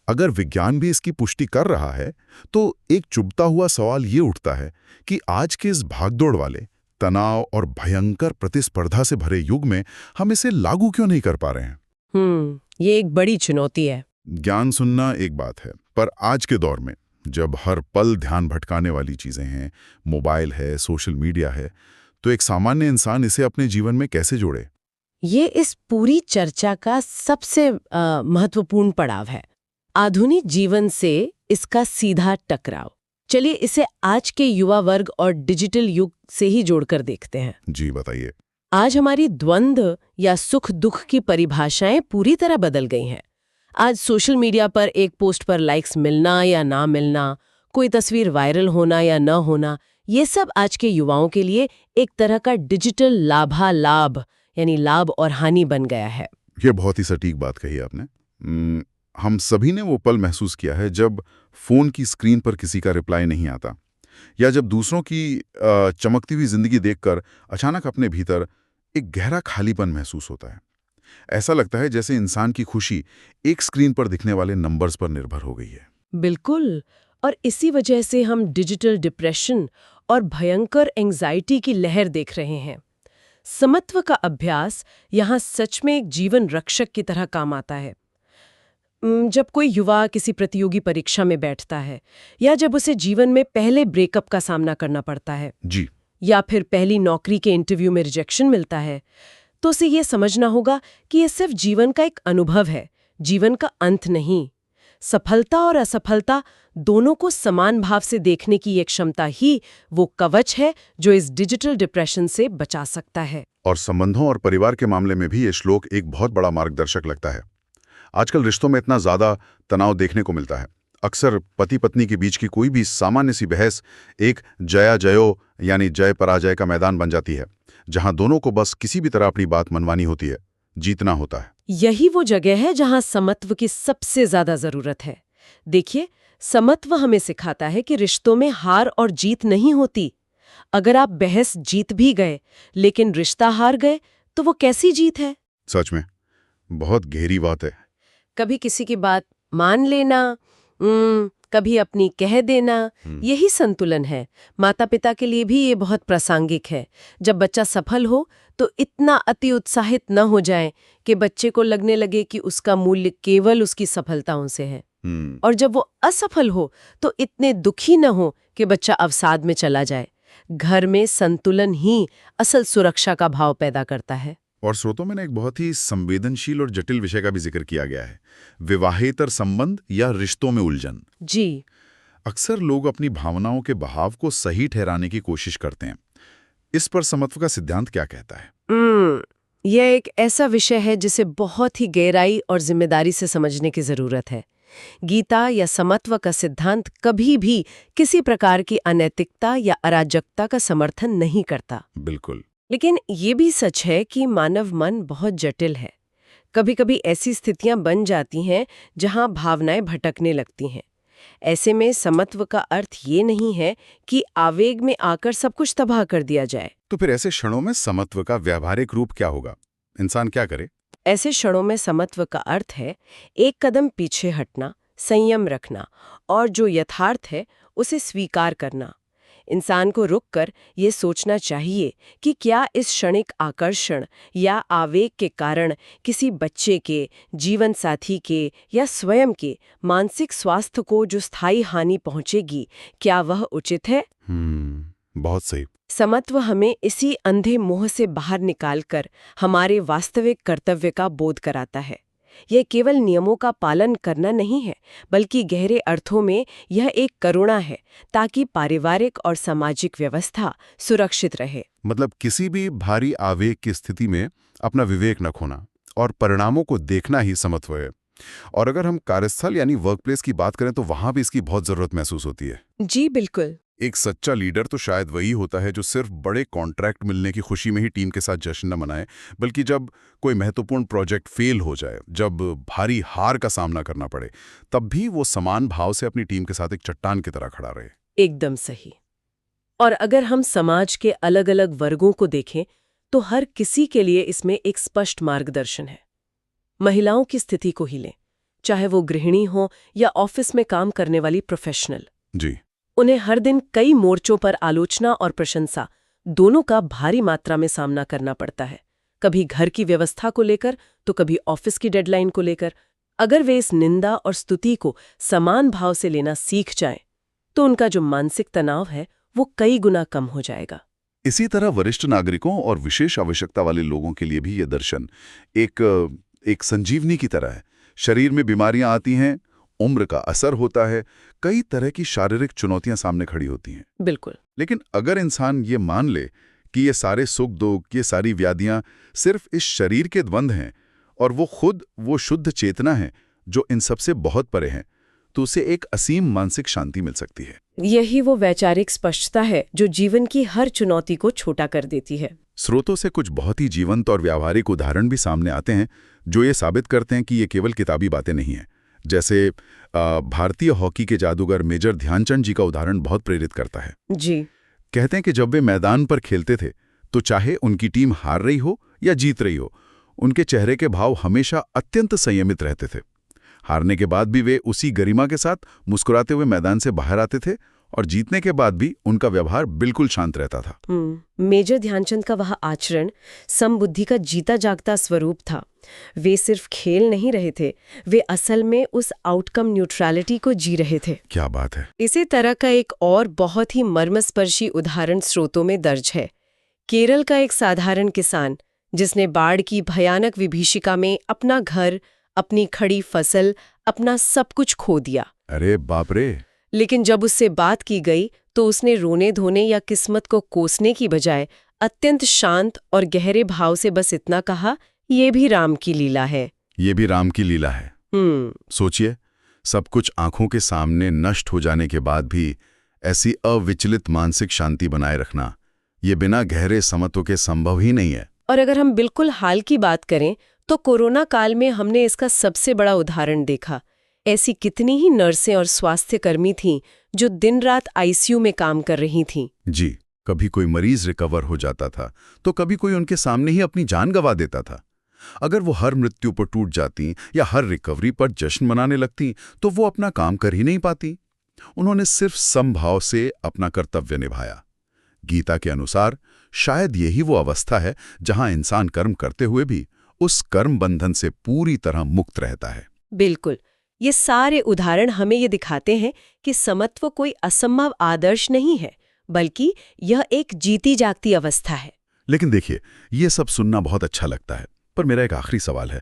अगर विज्ञान भी इसकी पुष्टि कर रहा है तो एक चुभता हुआ सवाल ये उठता है कि आज के इस भागदौड़ वाले, तनाव और भयंकर प्रतिस्पर्धा से भरे युग में हम इसे लागू क्यों नहीं कर पा रहे हैं? ये एक बड़ी चुनौती है। ज्ञान सुनना एक बात है, पर आज के दौर में जब हर पल ध्यान भटकाने वाली चीजें हैं, मोबाइल है, सोशल मीडिया है, तो एक सामान्य इंसान इसे अपने जीवन में कैसे जोड़े? ये इस पूरी चर्चा का सबसे महत्वपूर्ण पड़ाव है। आधुनिक जीवन से इसका सीधा टकराव। चलिए इसे आज के युवा वर्ग और डिजिटल युग से ही जोड़कर देखते हैं। जी बताइए। आज हमारी द्वंद्व या सुख दुख की परिभाषाएं पूरी तरह बदल गई हैं। आज सोशल मीडिया पर एक पोस्ट पर लाइक्स मिलना या ना मिलना, कोई तस्वीर वायरल होना या न होना, ये सब आज के युवाओं के लिए एक तरह का डिजिटल लाभालाभ यानी लाभ और हानि बन गया है। ये बहुत ही सटीक बात कही आपने। हम सभी ने वो पल महसूस किया है जब फोन की स्क्रीन पर किसी का रिप्लाई नहीं आता, या जब दूसरों की चमकती हुई जिंदगी देखकर अचानक अपने भीतर एक गहरा खालीपन महसूस होता है। ऐसा लगता है जैसे इंसान की खुशी एक स्क्रीन पर दिखने वाले नंबर्स पर निर्भर हो गई है। बिल्कुल, और इसी वजह से हम डिजिटल डिप्रेशन और भयंकर एंजाइटी की लहर देख रहे हैं। समत्व का अभ्यास यहाँ सच में एक जीवन रक्षक की तरह काम आता है। जब कोई युवा किसी प्रतियोगी परीक्षा में बैठता है, या जब उसे जीवन में पहले ब्रेकअप का सामना करना पड़ता है जी, या फिर पहली नौकरी के इंटरव्यू में रिजेक्शन मिलता है, तो उसे ये समझना होगा कि ये सिर्फ जीवन का एक अनुभव है, जीवन का अंत नहीं। सफलता और असफलता दोनों को समान भाव से देखने की ये क्षमता ही वो कवच है जो इस डिजिटल डिप्रेशन से बचा सकता है। और संबंधों और परिवार के मामले में भी ये श्लोक एक बहुत बड़ा मार्गदर्शक लगता है। आजकल रिश्तों में इतना ज्यादा तनाव देखने को मिलता है। अक्सर पति पत्नी के बीच की कोई भी सामान्य सी बहस एक जया जयो यानी जय पराजय का मैदान बन जाती है, जहां दोनों को बस किसी भी तरह अपनी बात मनवानी होती है, जीतना होता है। यही वो जगह है जहां समत्व की सबसे ज्यादा जरूरत है। देखिए, समत्व हमें सिखाता है कि रिश्तों में हार और जीत नहीं होती। अगर आप बहस जीत भी गए लेकिन रिश्ता हार गए तो वो कैसी जीत है? सच में बहुत गहरी बात है। कभी किसी की बात मान लेना, कभी अपनी कह देना, यही संतुलन है। माता पिता के लिए भी ये बहुत प्रासंगिक है। जब बच्चा सफल हो तो इतना अति उत्साहित न हो जाए कि बच्चे को लगने लगे कि उसका मूल्य केवल उसकी सफलताओं से है, और जब वो असफल हो तो इतने दुखी न हो कि बच्चा अवसाद में चला जाए। घर में संतुलन ही असल सुरक्षा का भाव पैदा करता है। और स्रोतों में एक बहुत ही संवेदनशील और जटिल विषय का भी जिक्र किया गया है, विवाहेतर संबंध या रिश्तों में उलझन। जी, अक्सर लोग अपनी भावनाओं के बहाव को सही ठहराने की कोशिश करते हैं। इस पर समत्व का सिद्धांत क्या कहता है? यह एक ऐसा विषय है जिसे बहुत ही गहराई और जिम्मेदारी से समझने की जरूरत है। गीता या समत्व का सिद्धांत कभी भी किसी प्रकार की अनैतिकता या अराजकता का समर्थन नहीं करता। बिल्कुल। लेकिन ये भी सच है कि मानव मन बहुत जटिल है। कभी-कभी ऐसी स्थितियां बन जाती हैं जहां भावनाएं भटकने लगती हैं। ऐसे में समत्व का अर्थ ये नहीं है कि आवेग में आकर सब कुछ तबाह कर दिया जाए। तो फिर ऐसे क्षणों में समत्व का व्यावहारिक रूप क्या होगा? इंसान क्या करे? ऐसे क्षणों में समत्व का अर्थ है एक कदम पीछे हटना, संयम रखना और जो यथार्थ है उसे स्वीकार करना। इंसान को रुककर ये सोचना चाहिए कि क्या इस क्षणिक आकर्षण या आवेग के कारण किसी बच्चे के, जीवन साथी के या स्वयं के मानसिक स्वास्थ्य को जो स्थायी हानि पहुंचेगी, क्या वह उचित है? बहुत सही। समत्व हमें इसी अंधे मोह से बाहर निकालकर हमारे वास्तविक कर्तव्य का बोध कराता है। यह केवल नियमों का पालन करना नहीं है, बल्कि गहरे अर्थों में यह एक करुणा है ताकि पारिवारिक और सामाजिक व्यवस्था सुरक्षित रहे। मतलब किसी भी भारी आवेग की स्थिति में अपना विवेक न खोना और परिणामों को देखना ही समत्व है। और अगर हम कार्यस्थल यानी वर्कप्लेस की बात करें तो वहां भी इसकी बहुत जरूरत महसूस होती है। जी बिल्कुल। एक सच्चा लीडर तो शायद वही होता है जो सिर्फ बड़े कॉन्ट्रैक्ट मिलने की खुशी में ही टीम के साथ जश्न न मनाए, बल्कि जब कोई महत्वपूर्ण प्रोजेक्ट फेल हो जाए, जब भारी हार का सामना करना पड़े, तब भी वो समान भाव से अपनी टीम के साथ एक चट्टान की तरह खड़ा रहे। एकदम सही। और अगर हम समाज के अलग अलग वर्गों को देखें तो हर किसी के लिए इसमें एक स्पष्ट मार्गदर्शन है। महिलाओं की स्थिति को ही लें, चाहे वो गृहिणी हो या ऑफिस में काम करने वाली प्रोफेशनल। जी। उन्हें हर दिन कई मोर्चों पर आलोचना और प्रशंसा दोनों का भारी मात्रा में सामना करना पड़ता है। कभी घर की व्यवस्था को लेकर तो कभी ऑफिस की डेडलाइन को लेकर। अगर वे इस निंदा और स्तुति को समान भाव से लेना सीख जाएं, तो उनका जो मानसिक तनाव है वो कई गुना कम हो जाएगा। इसी तरह वरिष्ठ नागरिकों और विशेष आवश्यकता वाले लोगों के लिए भी ये दर्शन एक संजीवनी की तरह है। शरीर में बीमारियां आती हैं, उम्र का असर होता है, कई तरह की शारीरिक चुनौतियां सामने खड़ी होती हैं। बिल्कुल। लेकिन अगर इंसान ये मान ले कि ये सारे सुख दुख, ये सारी व्याधियां सिर्फ इस शरीर के द्वंद हैं और वो शुद्ध चेतना है जो इन सबसे बहुत परे हैं, तो उसे एक असीम मानसिक शांति मिल सकती है। यही वो वैचारिक स्पष्टता है जो जीवन की हर चुनौती को छोटा कर देती है। स्रोतों से कुछ बहुत ही जीवंत और व्यावहारिक उदाहरण भी सामने आते हैं जो ये साबित करते हैं कि ये केवल किताबी बातें नहीं हैं। जैसे भारतीय हॉकी के जादूगर मेजर ध्यानचंद जी का उदाहरण बहुत प्रेरित करता है। जी। कहते हैं कि जब वे मैदान पर खेलते थे तो चाहे उनकी टीम हार रही हो या जीत रही हो, उनके चेहरे के भाव हमेशा अत्यंत संयमित रहते थे। हारने के बाद भी वे उसी गरिमा के साथ मुस्कुराते हुए मैदान से बाहर आते थे और जीतने के बाद भी उनका व्यवहार बिल्कुल शांत रहता था। मेजर ध्यानचंद का वह आचरण समबुद्धि का जीता जागता स्वरूप था। वे सिर्फ खेल नहीं रहे थे, वे असल में उस आउटकम न्यूट्रलिटी को जी रहे थे। क्या बात है। इसी तरह का एक और बहुत ही मर्मस्पर्शी उदाहरण स्रोतों में दर्ज है। केरल का एक साधारण किसान जिसने बाढ़ की भयानक विभीषिका में अपना घर, अपनी खड़ी फसल, अपना सब कुछ खो दिया। अरे बाप रे। लेकिन जब उससे बात की गई तो उसने रोने धोने या किस्मत को कोसने की बजाय अत्यंत शांत और गहरे भाव से बस इतना कहा, ये भी राम की लीला है। ये भी राम की लीला है। सोचिए, सब कुछ आंखों के सामने नष्ट हो जाने के बाद भी ऐसी अविचलित मानसिक शांति बनाए रखना, ये बिना गहरे समत्व के संभव ही नहीं है। और अगर हम बिल्कुल हाल की बात करें तो कोरोना काल में हमने इसका सबसे बड़ा उदाहरण देखा। ऐसी कितनी ही नर्सें और स्वास्थ्यकर्मी थीं जो दिन रात आईसीयू में काम कर रही थीं। जी। कभी कोई मरीज रिकवर हो जाता था तो कभी कोई उनके सामने ही अपनी जान गंवा देता था। अगर वो हर मृत्यु पर टूट जाती या हर रिकवरी पर जश्न मनाने लगती तो वो अपना काम कर ही नहीं पाती। उन्होंने सिर्फ समभाव से अपना कर्तव्य निभाया। गीता के अनुसार शायद यही वो अवस्था है जहां इंसान कर्म करते हुए भी उस कर्म बंधन से पूरी तरह मुक्त रहता है। बिल्कुल। ये सारे उदाहरण हमें ये दिखाते हैं कि समत्व कोई असंभव आदर्श नहीं है, बल्कि यह एक जीती जागती अवस्था है। लेकिन देखिए, ये सब सुनना बहुत अच्छा लगता है, पर मेरा एक आखिरी सवाल है।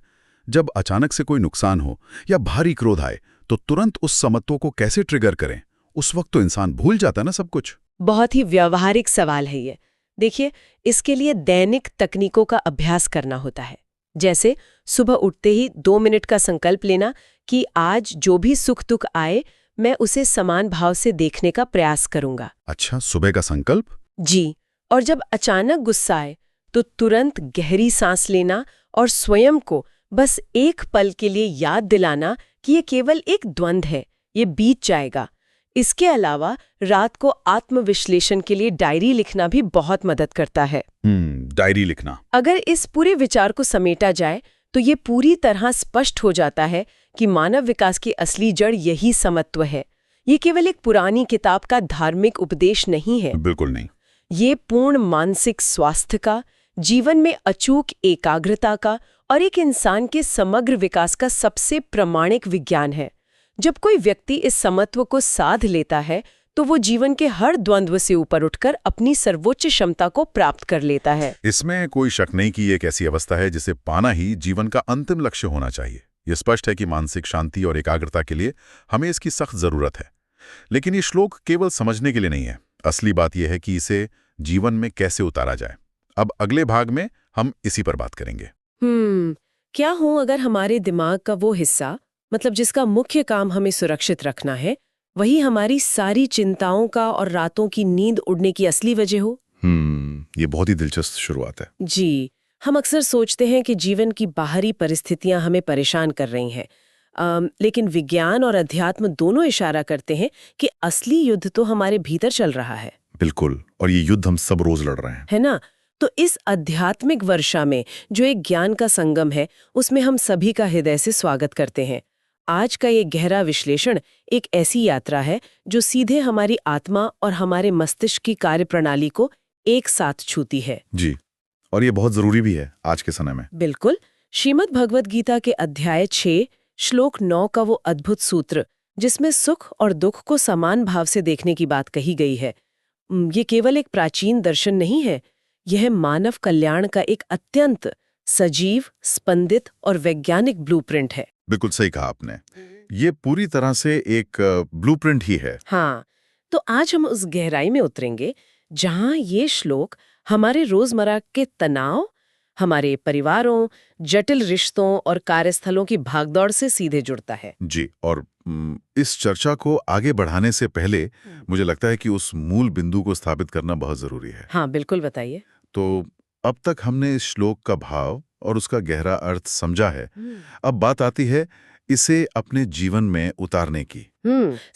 जब अचानक से कोई नुकसान हो या भारी क्रोध आए तो तुरंत उस समत्व को कैसे ट्रिगर करें? उस वक्त तो इंसान भूल जाता ना सब कुछ। बहुत ही व्यावहारिक सवाल है ये। देखिए, इसके लिए दैनिक तकनीकों का अभ्यास करना होता है। जैसे सुबह उठते ही 2 मिनट का संकल्प लेना कि आज जो भी सुख दुख आए मैं उसे समान भाव से देखने का प्रयास करूंगा। अच्छा, सुबह का संकल्प। जी, और जब अचानक गुस्सा आए तो तुरंत गहरी सांस लेना और स्वयं को बस एक पल के लिए याद दिलाना कि ये केवल एक द्वंद्व है, ये बीत जाएगा। इसके अलावा रात को आत्मविश्लेषण के लिए डायरी लिखना भी बहुत मदद करता है। डायरी लिखना। अगर इस पूरे विचार को समेटा जाए तो ये पूरी तरह स्पष्ट हो जाता है कि मानव विकास की असली जड़ यही समत्व है। ये केवल एक पुरानी किताब का धार्मिक उपदेश नहीं है। बिल्कुल नहीं। ये पूर्ण मानसिक स्वास्थ्य का, जीवन में अचूक एकाग्रता का और एक इंसान के समग्र विकास का सबसे प्रामाणिक विज्ञान है। जब कोई व्यक्ति इस समत्व को साध लेता है तो वो जीवन के हर द्वंद्व से ऊपर उठकर अपनी सर्वोच्च क्षमता को प्राप्त कर लेता है। इसमें कोई शक नहीं कि ये एक ऐसी अवस्था है जिसे पाना ही जीवन का अंतिम लक्ष्य होना चाहिए। ये स्पष्ट है कि मानसिक शांति और एकाग्रता के लिए हमें इसकी सख्त जरूरत है। लेकिन ये श्लोक केवल समझने के लिए नहीं है। असली बात यह है कि इसे जीवन में कैसे उतारा जाए। अब अगले भाग में हम इसी पर बात करेंगे। क्या हो अगर हमारे दिमाग का वो हिस्सा, मतलब जिसका मुख्य काम हमें सुरक्षित रखना है, वही हमारी सारी चिंताओं का और रातों की नींद उड़ने की असली वजह हो? ये बहुत ही दिलचस्प शुरुआत है। जी, हम अक्सर सोचते हैं कि जीवन की बाहरी परिस्थितियां हमें परेशान कर रही हैं, लेकिन विज्ञान और अध्यात्म दोनों इशारा करते हैं कि असली युद्ध तो हमारे भीतर चल रहा है। बिल्कुल, और ये युद्ध हम सब रोज लड़ रहे हैं, है ना? तो इस आध्यात्मिक वर्षा में जो एक ज्ञान का संगम है, उसमें हम सभी का हृदय से स्वागत करते हैं। आज का ये गहरा विश्लेषण एक ऐसी यात्रा है जो सीधे हमारी आत्मा और हमारे मस्तिष्क की कार्यप्रणाली को एक साथ छूती है। जी, और ये बहुत जरूरी भी है आज के समय में। बिल्कुल। श्रीमद् भगवद गीता के अध्याय 6 श्लोक 9 का वो अद्भुत सूत्र, जिसमें सुख और दुख को समान भाव से देखने की बात कही गई है, ये केवल एक प्राचीन दर्शन नहीं है, यह मानव कल्याण का एक अत्यंत सजीव, स्पंदित और वैज्ञानिक ब्लूप्रिंट है। बिल्कुल सही कहा आपने। ये पूरी तरह से एक ब्लूप्रिंट ही है। हाँ, तो आज हम उस गहराई में उतरेंगे जहां ये श्लोक हमारे रोजमर्रा के तनाव, हमारे परिवारों, जटिल रिश्तों और कार्यस्थलों की भागदौड़ से सीधे जुड़ता है। जी, और इस चर्चा को आगे बढ़ाने से पहले मुझे लगता है कि उस मूल बिंदु को स्थापित करना बहुत जरूरी है। हाँ, बिल्कुल, बताइए। तो अब तक हमने इस श्लोक का भाव और उसका गहरा अर्थ समझा है। अब बात आती है इसे अपने जीवन में उतारने की।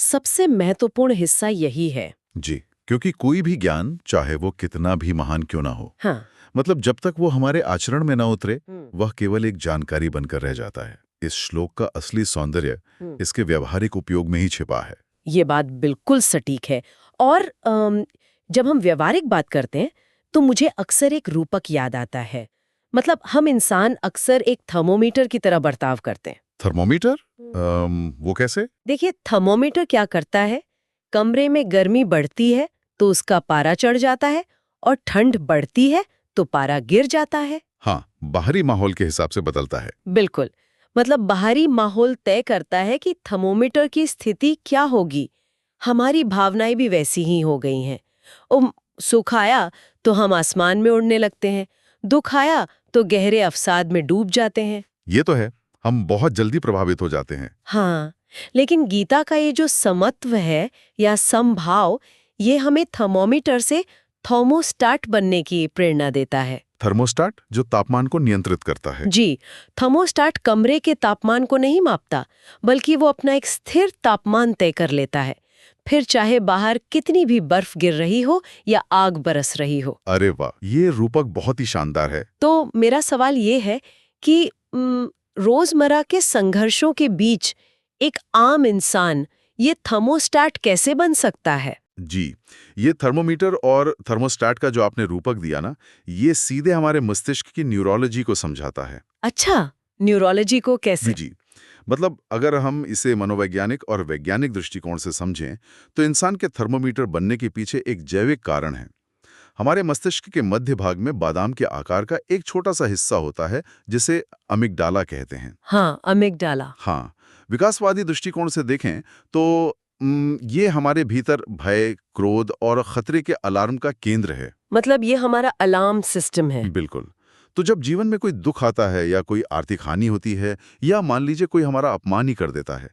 सबसे महत्वपूर्ण हिस्सा यही है। जी, क्योंकि कोई भी ज्ञान, चाहे वो कितना भी महान क्यों ना हो, हाँ, मतलब जब तक वो हमारे आचरण में ना उतरे, वह केवल एक जानकारी बनकर रह जाता है। इस श्लोक का असली सौंदर्य इसके व्यवहारिक उपयोग में ही छिपा है। ये बात बिल्कुल सटीक है। और जब हम व्यवहारिक बात करते हैं तो मुझे अक्सर एक रूपक याद आता है। मतलब हम इंसान अक्सर एक थर्मोमीटर की तरह बर्ताव करते हैं। थर्मोमीटर? वो कैसे? देखिए, थर्मोमीटर क्या करता है, कमरे में गर्मी बढ़ती है तो उसका पारा चढ़ जाता है और ठंड बढ़ती है तो पारा गिर जाता है। हाँ, बाहरी माहौल के हिसाब से बदलता है। बिल्कुल, मतलब बाहरी माहौल तय करता है कि थर्मोमीटर की स्थिति क्या होगी। हमारी भावनाएं भी वैसी ही हो गई हैं। सुख आया तो हम आसमान में उड़ने लगते हैं, दुख आया तो गहरे अवसाद में डूब जाते हैं। ये तो है, हम बहुत जल्दी प्रभावित हो जाते हैं। हाँ, लेकिन गीता का ये जो समत्व है या समभाव, ये हमें थर्मोमीटर से थर्मोस्टाट बनने की प्रेरणा देता है। थर्मोस्टाट जो तापमान को नियंत्रित करता है। जी, थर्मोस्टाट कमरे के तापमान को नहीं मापता, बल्कि वो अपना एक स्थिर तापमान तय कर लेता है, फिर चाहे बाहर कितनी भी बर्फ गिर रही हो या आग बरस रही हो। अरे वाह, ये रूपक बहुत ही शानदार है। तो मेरा सवाल ये है कि रोजमर्रा के संघर्षों के बीच एक आम इंसान ये थर्मोस्टाट कैसे बन सकता है? जी, ये थर्मोमीटर और थर्मोस्टाट का जो आपने रूपक दिया ना, ये सीधे हमारे मस्तिष्क की न्यूरोलॉजी को समझाता है। अच्छा, न्यूरोलॉजी को कैसे? जी, मतलब अगर हम इसे मनोवैज्ञानिक और वैज्ञानिक दृष्टिकोण से समझें तो इंसान के थर्मोमीटर बनने के पीछे एक जैविक कारण है। हमारे मस्तिष्क के मध्य भाग में बादाम के आकार का एक छोटा सा हिस्सा होता है जिसे अमिगडाला कहते हैं। हाँ, अमिगडाला। हाँ, विकासवादी दृष्टिकोण से देखें तो ये हमारे भीतर भय, क्रोध और खतरे के अलार्म का केंद्र है। मतलब ये हमारा अलार्म सिस्टम है। बिल्कुल। तो जब जीवन में कोई दुख आता है या कोई आर्थिक हानि होती है या मान लीजिए कोई हमारा अपमान ही कर देता है,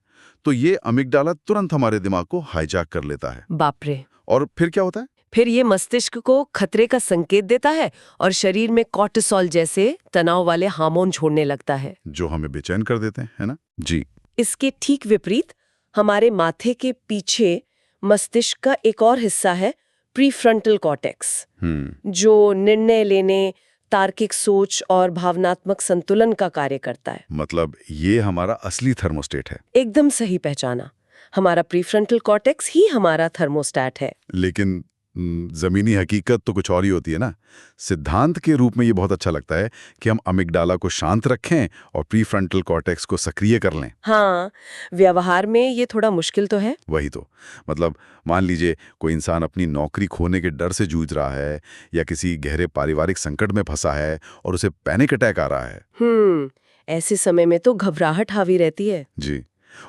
तो ये अमिगडाला तुरंत हमारे दिमाग को हाईजैक कर लेता है। बाप रे। और फिर क्या होता है? फिर ये मस्तिष्क को खतरे का संकेत देता है और शरीर में कॉर्टिसोल जैसे तनाव वाले हार्मोन छोड़ने लगता है, जो हमें बेचैन कर देते हैं, है ना? जी। इसके ठीक विपरीत हमारे माथे के पीछे मस्तिष्क का एक और हिस्सा है, प्रीफ्रंटल कॉर्टेक्स, जो निर्णय लेने, तार्किक सोच और भावनात्मक संतुलन का कार्य करता है। मतलब ये हमारा असली थर्मोस्टेट है। एकदम सही पहचाना। हमारा प्रीफ्रंटल कॉर्टेक्स ही हमारा थर्मोस्टेट है। लेकिन जमीनी हकीकत तो कुछ और ही होती है ना। सिद्धांत के रूप में ये बहुत अच्छा लगता है कि हम अमिगडाला को शांत रखें और प्रीफ्रंटल कॉर्टेक्स को सक्रिय कर लें। हाँ, व्यवहार में ये थोड़ा मुश्किल तो है। वही तो। मतलब मान लीजिए कोई इंसान अपनी नौकरी खोने के डर से जूझ रहा है या किसी गहरे पारिवारिक संकट में फंसा है और उसे पैनिक अटैक आ रहा है। ऐसे समय में तो घबराहट हावी रहती है। जी।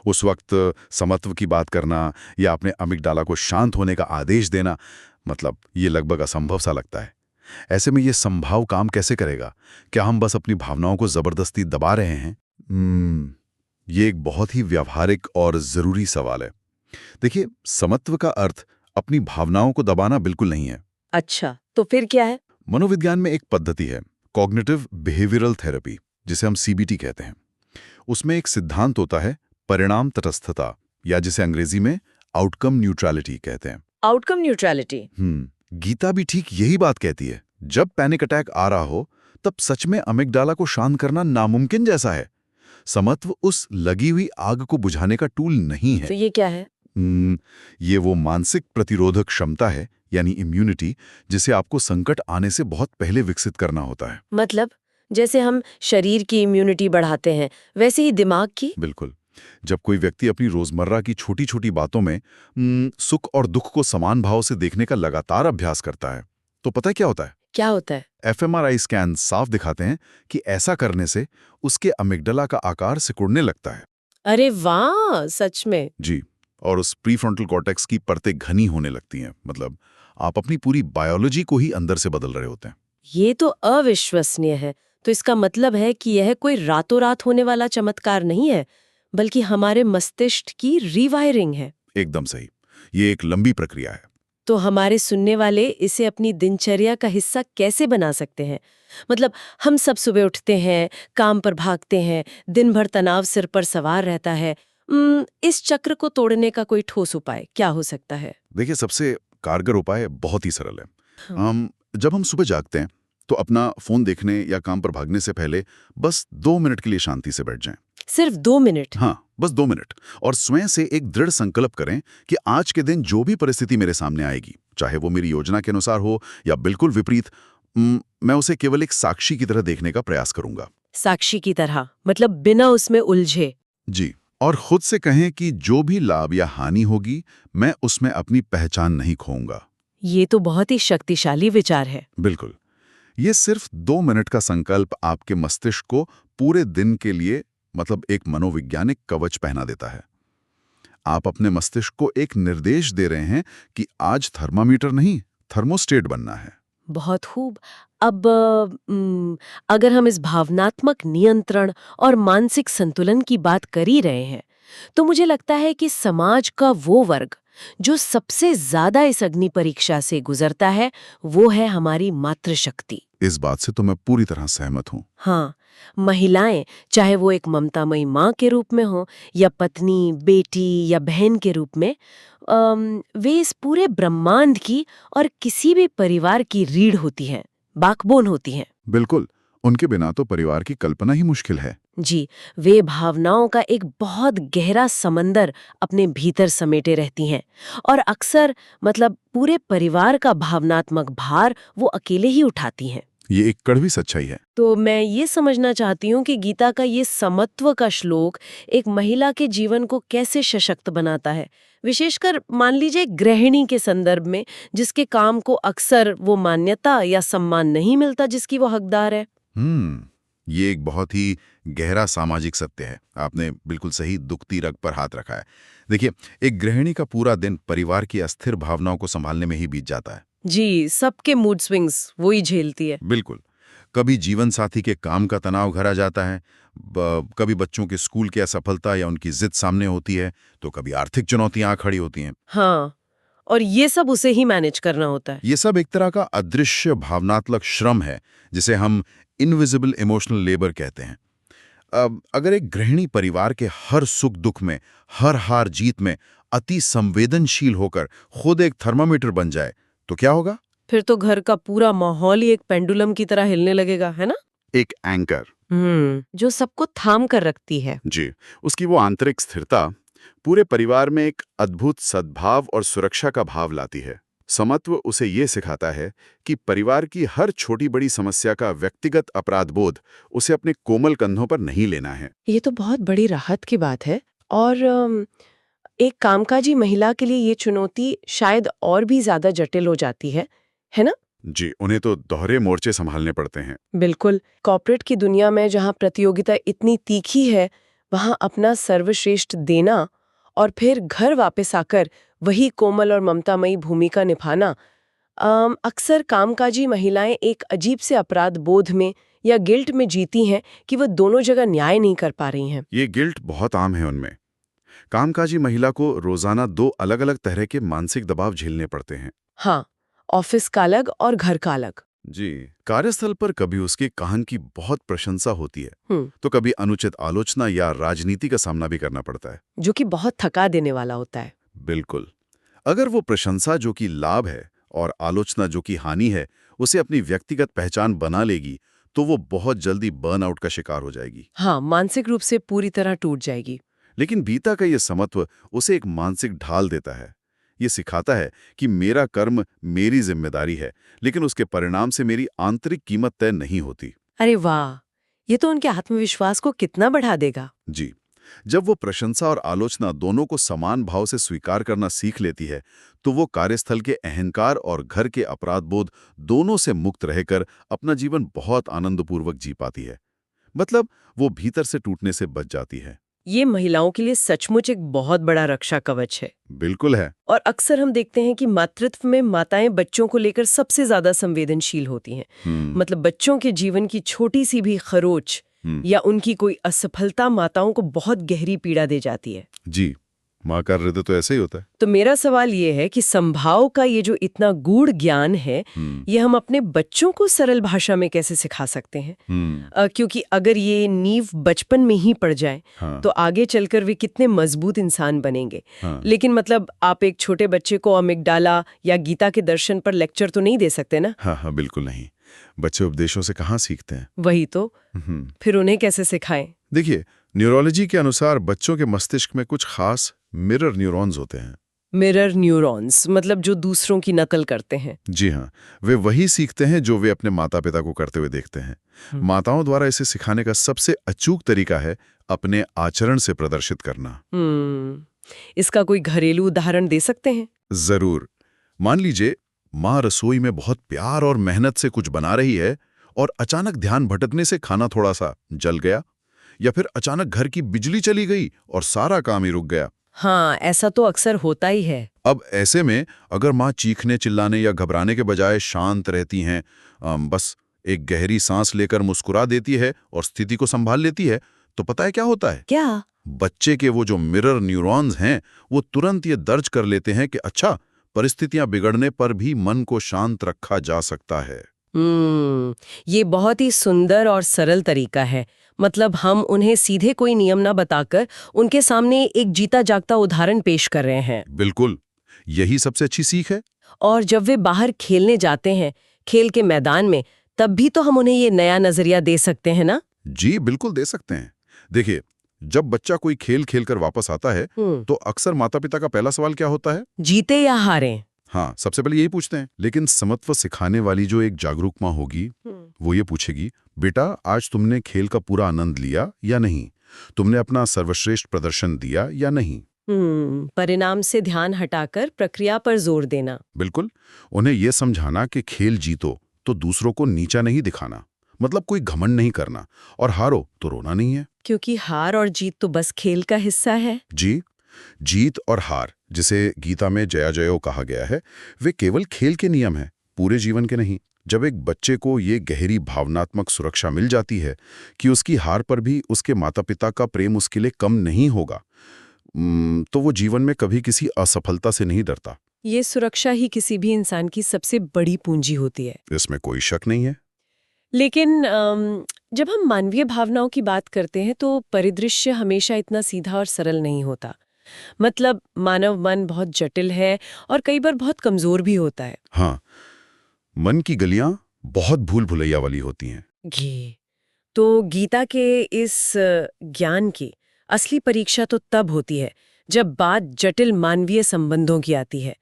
उस वक्त समत्व की बात करना या अपने अमिगडाला को शांत होने का आदेश देना, मतलब ये लगभग असंभव सा लगता है। ऐसे में ये संभाव काम कैसे करेगा? क्या हम बस अपनी भावनाओं को जबरदस्ती दबा रहे हैं? ये एक बहुत ही व्यावहारिक और जरूरी सवाल है। देखिए, समत्व का अर्थ अपनी भावनाओं को दबाना बिल्कुल नहीं है। अच्छा, तो फिर क्या है? मनोविज्ञान में एक पद्धति है, कॉग्निटिव बिहेवियरल थेरेपी, जिसे हम सीबीटी कहते हैं। उसमें एक सिद्धांत होता है परिणाम तटस्थता, या जिसे अंग्रेजी में आउटकम न्यूट्रलिटी कहते हैं। Outcome neutrality. गीता भी ठीक यही बात कहती है। जब पैनिक अटैक आ रहा हो तब सच में अमिगडाला को शांत करना नामुमकिन जैसा है। समत्व उस लगी हुई आग को बुझाने का टूल नहीं है। तो ये क्या है? ये वो मानसिक प्रतिरोधक क्षमता है, यानी इम्यूनिटी, जिसे आपको संकट आने से बहुत पहले विकसित करना होता है। मतलब जैसे हम शरीर की इम्यूनिटी बढ़ाते हैं, वैसे ही दिमाग की? बिल्कुल। जब कोई व्यक्ति अपनी रोजमर्रा की छोटी छोटी बातों में सुख और दुख को समान भाव से देखने का लगातार अभ्यास करता है, तो पता है क्या होता है? क्या होता है? एफएमआरआई स्कैन साफ दिखाते हैं कि ऐसा करने से उसके अमिगडाला का आकार सिकुड़ने लगता है। अरे वाह, सच में? जी। और उस प्रीफ्रंटल कॉर्टेक्स की परतें घनी होने लगती हैं। मतलब आप अपनी पूरी बायोलॉजी को ही अंदर से बदल रहे होते हैं। ये तो अविश्वसनीय है। तो इसका मतलब है कि यह कोई रातों रात होने वाला चमत्कार नहीं है, बल्कि हमारे मस्तिष्क की रीवायरिंग है। एकदम सही। ये एक लंबी प्रक्रिया है। तो हमारे सुनने वाले इसे अपनी दिनचर्या का हिस्सा कैसे बना सकते हैं? मतलब हम सब सुबह उठते हैं, काम पर भागते हैं, दिन भर तनाव सिर पर सवार रहता है। इस चक्र को तोड़ने का कोई ठोस उपाय क्या हो सकता है? देखिए, सबसे कारगर उपाय बहुत ही सरल है। जब हम सुबह जागते हैं तो अपना फोन देखने या काम पर भागने से पहले बस 2 मिनट के लिए शांति से बैठ जाएं। सिर्फ 2 मिनट? हाँ, बस 2 मिनट। और स्वयं से एक दृढ़ संकल्प करें कि आज के दिन जो भी परिस्थिति मेरे सामने आएगी, चाहे वो मेरी योजना के अनुसार हो या बिल्कुल विपरीत, मैं उसे केवल एक साक्षी की तरह देखने का प्रयास करूंगा। साक्षी की तरह, मतलब बिना उसमें उलझे? जी। और खुद से कहें कि जो भी लाभ या हानि होगी, मैं उसमें अपनी पहचान नहीं खोऊंगा। ये तो बहुत ही शक्तिशाली विचार है। बिल्कुल। ये सिर्फ 2 मिनट का संकल्प आपके मस्तिष्क को पूरे दिन के लिए, मतलब एक मनोवैज्ञानिक कवच पहना देता है। आप अपने मस्तिष्क को एक निर्देश दे रहे हैं कि आज थर्मामीटर नहीं, थर्मोस्टेट बनना है। बहुत खूब। अब अगर हम इस भावनात्मक नियंत्रण और मानसिक संतुलन की बात कर ही रहे हैं, तो मुझे लगता है कि समाज का वो वर्ग जो सबसे ज्यादा इस अग्नि परीक्षा से गुजरता है, वो है हमारी मातृशक्ति। इस बात से तो मैं पूरी तरह सहमत हूँ। हाँ, महिलाएं, चाहे वो एक ममतामयी माँ के रूप में हो या पत्नी, बेटी या बहन के रूप में, वे इस पूरे ब्रह्मांड की और किसी भी परिवार की रीढ़ होती हैं, बैकबोन होती हैं। बिल्कुल। उनके बिना तो परिवार की कल्पना ही मुश्किल है। जी, वे भावनाओं का एक बहुत गहरा समंदर अपने भीतर समेटे रहती हैं और अक्सर, मतलब पूरे परिवार का भावनात्मक भार वो अकेले ही उठाती हैं। ये एक कड़वी सच्चाई है। तो मैं ये समझना चाहती हूँ कि गीता का ये समत्व का श्लोक एक महिला के जीवन को कैसे सशक्त बनाता है, विशेषकर मान लीजिए गृहिणी के संदर्भ में, जिसके काम को अक्सर वो मान्यता या सम्मान नहीं मिलता जिसकी वो हकदार है। ये एक बहुत ही गहरा सामाजिक सत्य है। आपने बिल्कुल सही दुखती रग पर हाथ रखा है। देखिए, एक गृहिणी का पूरा दिन परिवार की अस्थिर भावनाओं को संभालने में ही बीत जाता है। जी, सबके मूड स्विंग्स वो ही झेलती है। बिल्कुल। कभी जीवन साथी के काम का तनाव घर आ जाता है, कभी बच्चों के स्कूल की असफलता या उनकी जिद सामने होती है, तो कभी आर्थिक चुनौतियां आ खड़ी होती हैं। हाँ, और ये सब उसे ही मैनेज करना होता है। ये सब एक तरह का अदृश्य भावनात्मक श्रम है, जिसे हम इनविजिबल इमोशनल लेबर कहते हैं। अगर एक गृहिणी परिवार के हर सुख दुख में, हर हार जीत में अति संवेदनशील होकर खुद एक थर्मामीटर बन जाए, तो क्या होगा? फिर तो घर का पूरा माहौल ही एक पेंडुलम की तरह हिलने लगेगा, है ना? एक एंकर, जो सबको थाम कर रखती है। जी, उसकी वो आंतरिक स्थिरता पूरे परिवार में एक अद्भुत सद्भाव और सुरक्षा का भाव लाती है। समत्व उसे ये सिखाता है कि परिवार की हर छोटी बड़ी समस्या का व्यक्तिगत अपराध बोध उसे अपने कोमल कंधों पर नहीं लेना है। ये तो बहुत बड़ी राहत की बात है। और एक कामकाजी महिला के लिए ये चुनौती शायद और भी ज्यादा जटिल हो जाती है ना? जी, उन्हें तो दोहरे मोर्चे संभालने पड़ते हैं। बिल्कुल। कॉर्पोरेट की दुनिया में जहाँ प्रतियोगिता इतनी तीखी है, वहाँ अपना सर्वश्रेष्ठ देना और फिर घर वापस आकर वही कोमल और ममतामयी भूमिका निभाना, अक्सर कामकाजी महिलाएं एक अजीब से अपराध बोध में या गिल्ट में जीती हैं कि वो दोनों जगह न्याय नहीं कर पा रही हैं। ये गिल्ट बहुत आम है उनमें। कामकाजी महिला को रोजाना 2 अलग-अलग तरह के मानसिक दबाव झेलने पड़ते हैं। हाँ, ऑफिस का अलग और घर का अलग। जी, कार्यस्थल पर कभी उसके कहन की बहुत प्रशंसा होती है, हम्म, तो कभी अनुचित आलोचना या राजनीति का सामना भी करना पड़ता है। जो कि बहुत थका देने वाला होता है। बिल्कुल। अगर वो प्रशंसा जो कि लाभ है और आलोचना जो कि हानि है, उसे अपनी व्यक्तिगत पहचान बना लेगी, तो वो बहुत जल्दी बर्नआउट का शिकार हो जाएगी। हाँ, मानसिक रूप से पूरी तरह टूट जाएगी। लेकिन गीता का ये समत्व उसे एक मानसिक ढाल देता है। ये सिखाता है कि मेरा कर्म मेरी जिम्मेदारी है, लेकिन उसके परिणाम से मेरी आंतरिक कीमत तय नहीं होती। अरे वाह, ये तो उनके आत्मविश्वास को कितना बढ़ा देगा। जी, जब वो प्रशंसा और आलोचना दोनों को समान भाव से स्वीकार करना सीख लेती है, तो वो कार्यस्थल के अहंकार और घर के अपराध बोध दोनों से मुक्त रहकर अपना जीवन बहुत आनंदपूर्वक जी पाती है। मतलब वो भीतर से टूटने से बच जाती है। ये महिलाओं के लिए सचमुच एक बहुत बड़ा रक्षा कवच है। बिल्कुल है। और अक्सर हम देखते हैं कि मातृत्व में माताएं बच्चों को लेकर सबसे ज्यादा संवेदनशील होती हैं। मतलब बच्चों के जीवन की छोटी सी भी खरोच या उनकी कोई असफलता माताओं को बहुत गहरी पीड़ा दे जाती है। जी, माँ का हृदय तो ऐसे ही होता है। तो मेरा सवाल ये है कि संभाव का ये जो इतना गूढ़ ज्ञान है, ये हम अपने बच्चों को सरल भाषा में कैसे सिखा सकते हैं? क्योंकि अगर ये नींव बचपन में ही पड़ जाए, तो आगे चलकर वे कितने मजबूत इंसान बनेंगे। लेकिन मतलब आप एक छोटे बच्चे को अमिगडाला या गीता के दर्शन पर लेक्चर तो नहीं दे सकते ना? हाँ, बिल्कुल नहीं। बच्चे उपदेशों से कहाँ सीखते हैं? वही तो। फिर उन्हें कैसे सिखाएं? देखिए, न्यूरोलॉजी के अनुसार बच्चों के मस्तिष्क में कुछ खास मिरर न्यूरॉन्स होते हैं। मिरर न्यूरॉन्स मतलब जो दूसरों की नकल करते हैं। जी हाँ, वे वही सीखते हैं जो वे अपने माता पिता को करते हुए देखते हैं। माताओं द्वारा इसे सिखाने का सबसे अचूक तरीका है अपने आचरण से प्रदर्शित करना। इसका कोई घरेलू उदाहरण दे सकते हैं? जरूर। मान लीजिए माँ रसोई में बहुत प्यार और मेहनत से कुछ बना रही है और अचानक ध्यान भटकने से खाना थोड़ा सा जल गया, या फिर अचानक घर की बिजली चली गई और सारा काम ही रुक गया। हाँ, ऐसा तो अक्सर होता ही है। अब ऐसे में अगर माँ चीखने चिल्लाने या घबराने के बजाय शांत रहती हैं, बस एक गहरी सांस लेकर मुस्कुरा देती है और स्थिति को संभाल लेती है, तो पता है क्या होता है? क्या? बच्चे के वो जो मिरर न्यूरॉन्स हैं, वो तुरंत ये दर्ज कर लेते हैं कि अच्छा, परिस्थितियां बिगड़ने पर भी मन को शांत रखा जा सकता है। ये बहुत ही सुंदर और सरल तरीका है। मतलब हम उन्हें सीधे कोई नियम ना बताकर उनके सामने एक जीता जागता उदाहरण पेश कर रहे हैं। बिल्कुल, यही सबसे अच्छी सीख है। और जब वे बाहर खेलने जाते हैं, खेल के मैदान में, तब भी तो हम उन्हें ये नया नजरिया दे सकते हैं ना? जी, बिल्कुल दे सकते हैं। देखिए, जब बच्चा कोई खेल खेलकर वापस आता है, तो अक्सर माता पिता का पहला सवाल क्या होता है? जीते या हारे? हाँ, सबसे पहले यही पूछते हैं। लेकिन समत्व सिखाने वाली जो एक जागरूक माँ होगी, वो ये पूछेगी, बेटा आज तुमने खेल का पूरा आनंद लिया या नहीं? तुमने अपना सर्वश्रेष्ठ प्रदर्शन दिया या नहीं? परिणाम से ध्यान हटाकर प्रक्रिया पर जोर देना। बिल्कुल, उन्हें यह समझाना कि खेल जीतो तो दूसरों को नीचा नहीं दिखाना, मतलब कोई घमंड नहीं करना, और हारो तो रोना नहीं है। क्योंकि हार और जीत तो बस खेल का हिस्सा है। जी, जीत और हार, जिसे गीता में जया जयो कहा गया है, वे केवल खेल के नियम हैं, पूरे जीवन के नहीं। जब एक बच्चे को ये गहरी भावनात्मक सुरक्षा मिल जाती है कि उसकी हार पर भी उसके माता पिता का प्रेम उसके लिए कम नहीं होगा, तो वो जीवन में कभी किसी असफलता से नहीं डरता। ये सुरक्षा ही किसी भी इंसान की सबसे बड़ी पूंजी होती है। इसमें कोई शक नहीं है। लेकिन जब हम मानवीय भावनाओं की बात करते हैं तो परिदृश्य हमेशा इतना सीधा और सरल नहीं होता। मतलब मानव मन बहुत जटिल है और कई बार बहुत कमजोर भी होता है। हाँ, मन की गलियां बहुत भूल भुलैया वाली होती हैं। तो गीता के इस ज्ञान की असली परीक्षा तो तब होती है जब बात जटिल मानवीय संबंधों की आती है।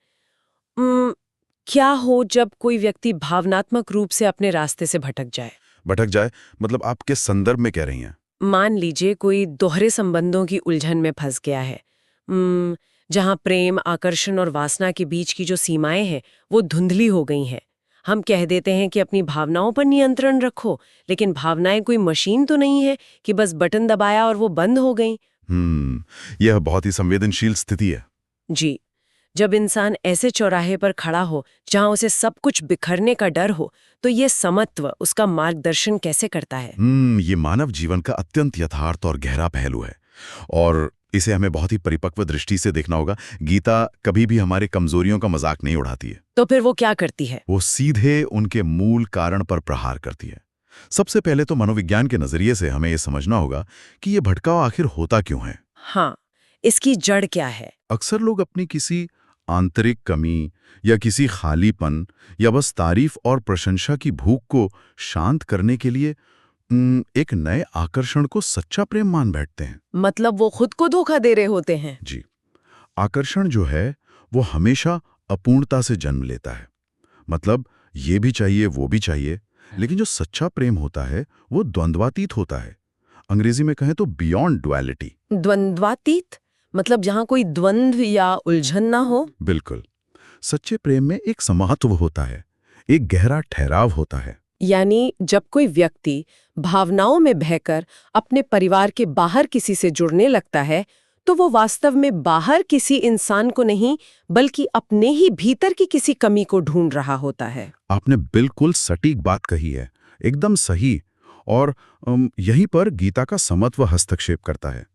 क्या हो जब कोई व्यक्ति भावनात्मक रूप से अपने रास्ते से भटक जाए? मतलब आप किस संदर्भ में कह रही हैं? मान लीजिए कोई दोहरे संबंधों की उलझन में फंस गया है, जहां प्रेम, आकर्षण और वासना के बीच की जो सीमाएं हैं वो धुंधली हो गई हैं। हम कह देते हैं कि अपनी भावनाओं पर नियंत्रण रखो, लेकिन भावनाएं कोई मशीन तो नहीं है कि बस बटन दबाया और वो बंद हो गई। यह बहुत ही संवेदनशील स्थिति है। जी, जब इंसान ऐसे चौराहे पर खड़ा हो जहां उसे सब कुछ बिखरने का डर हो, तो ये समत्व उसका मार्गदर्शन कैसे करता है? ये मानव जीवन का अत्यंत यथार्थ और गहरा पहलू है और इसे हमें बहुत ही परिपक्व दृष्टि से देखना होगा। गीता कभी भी हमारे कमजोरियों का मजाक नहीं उड़ाती है। तो फिर वो क्या करती है? वो सीधे उनके मूल कारण पर प्रहार करती है। सबसे पहले तो मनोविज्ञान के नजरिए से हमें ये समझना होगा कि ये भटकाव आखिर होता क्यों है। हाँ, इसकी जड़ क्या है? अक्सर लोग अपनी किसी आंतरिक कमी या किसी खालीपन या बस तारीफ और प्रशंसा की भूख को शांत करने के लिए एक नए आकर्षण को सच्चा प्रेम मान बैठते हैं। मतलब वो खुद को धोखा दे रहे होते हैं। जी, आकर्षण जो है वो हमेशा अपूर्णता से जन्म लेता है। मतलब ये भी चाहिए वो भी चाहिए, लेकिन जो सच्चा प्रेम होता है वो द्वंद्वातीत होता है। अंग्रेजी में कहें तो बियॉन्ड डुअलिटी। द्वंद्वातीत मतलब जहां कोई द्वंद्व या उलझन ना हो? बिल्कुल। सच्चे प्रेम में एक समत्व होता है, एक गहरा ठहराव होता है। यानी जब कोई व्यक्ति भावनाओं में बहकर अपने परिवार के बाहर किसी से जुड़ने लगता है, तो वो वास्तव में बाहर किसी इंसान को नहीं बल्कि अपने ही भीतर की किसी कमी को ढूंढ रहा होता है। आपने बिल्कुल सटीक बात कही है, एकदम सही। और यहीं पर गीता का समत्व हस्तक्षेप करता है।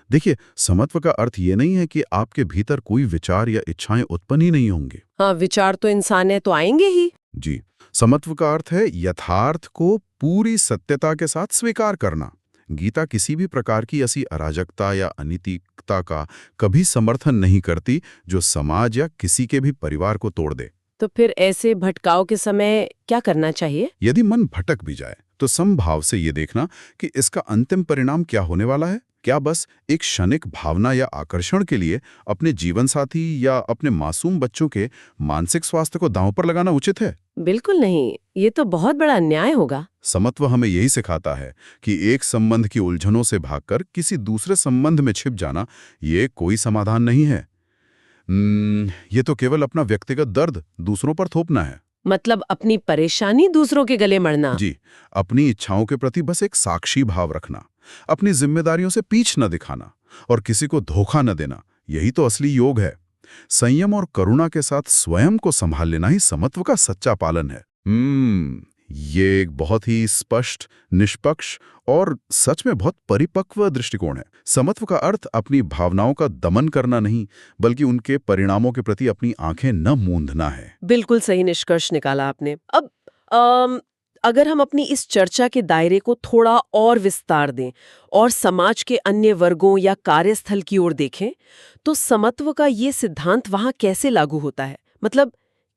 देखिए, समत्व का अर्थ ये नहीं है कि आपके भीतर कोई विचार या इच्छाएं उत्पन्न ही नहीं होंगे। हाँ, विचार तो इंसान है तो आएंगे ही। जी, समत्व का अर्थ है यथार्थ को पूरी सत्यता के साथ स्वीकार करना। गीता किसी भी प्रकार की ऐसी अराजकता या अनैतिकता का कभी समर्थन नहीं करती जो समाज या किसी के भी परिवार को तोड़ दे। तो फिर ऐसे भटकाव के समय क्या करना चाहिए? यदि मन भटक भी जाए तो समभाव से ये देखना कि इसका अंतिम परिणाम क्या होने वाला है। क्या बस एक क्षणिक भावना या आकर्षण के लिए अपने जीवन साथी या अपने मासूम बच्चों के मानसिक स्वास्थ्य को दांव पर लगाना उचित है? बिल्कुल नहीं, ये तो बहुत बड़ा अन्याय होगा। समत्व हमें यही सिखाता है कि एक संबंध की उलझनों से भागकर किसी दूसरे संबंध में छिप जाना ये कोई समाधान नहीं है। ये तो केवल अपना व्यक्तिगत दर्द दूसरों पर थोपना है। मतलब अपनी परेशानी दूसरों के गले मढ़ना। जी, अपनी इच्छाओं के प्रति बस एक साक्षी भाव रखना, अपनी जिम्मेदारियों से पीछ न दिखाना और किसी को धोखा न देना, यही तो असली योग है। संयम और करुणा के साथ स्वयं को संभाल लेना ही समत्व का सच्चा पालन है। ये एक बहुत ही स्पष्ट, निष्पक्ष और सच में बहुत परिपक्व दृष्टिकोण है। समत्व का अर्थ अपनी भावनाओं का दमन करना नहीं, बल्कि उनके परिणामों के प्रति अपनी आंखें न मूंदना है। बिल्कुल सही निष्कर्ष निकाला आपने। अब अगर हम अपनी इस चर्चा के दायरे को थोड़ा और विस्तार दें और समाज के अन्य वर्गों या कार्यस्थल की ओर देखें, तो समत्व का ये सिद्धांत वहां कैसे लागू होता है? मतलब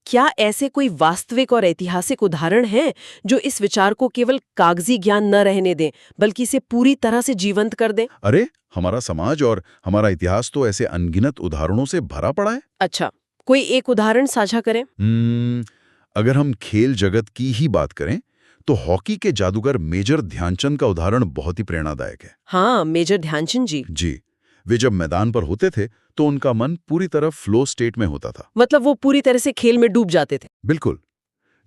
क्या ऐसे कोई वास्तविक और ऐतिहासिक उदाहरण हैं जो इस विचार को केवल कागजी ज्ञान न रहने दें बल्कि इसे पूरी तरह से जीवंत कर दें? अरे, हमारा समाज और हमारा इतिहास तो ऐसे अनगिनत उदाहरणों से भरा पड़ा है। अच्छा, कोई एक उदाहरण साझा करें। अगर हम खेल जगत की ही बात करें तो हॉकी के जादूगर मेजर ध्यानचंद का उदाहरण बहुत ही प्रेरणादायक है। हाँ, मेजर ध्यानचंद जी। जी, वे जब मैदान पर होते थे तो उनका मन पूरी तरह फ्लो स्टेट में होता था। मतलब वो पूरी तरह से खेल में डूब जाते थे। बिल्कुल।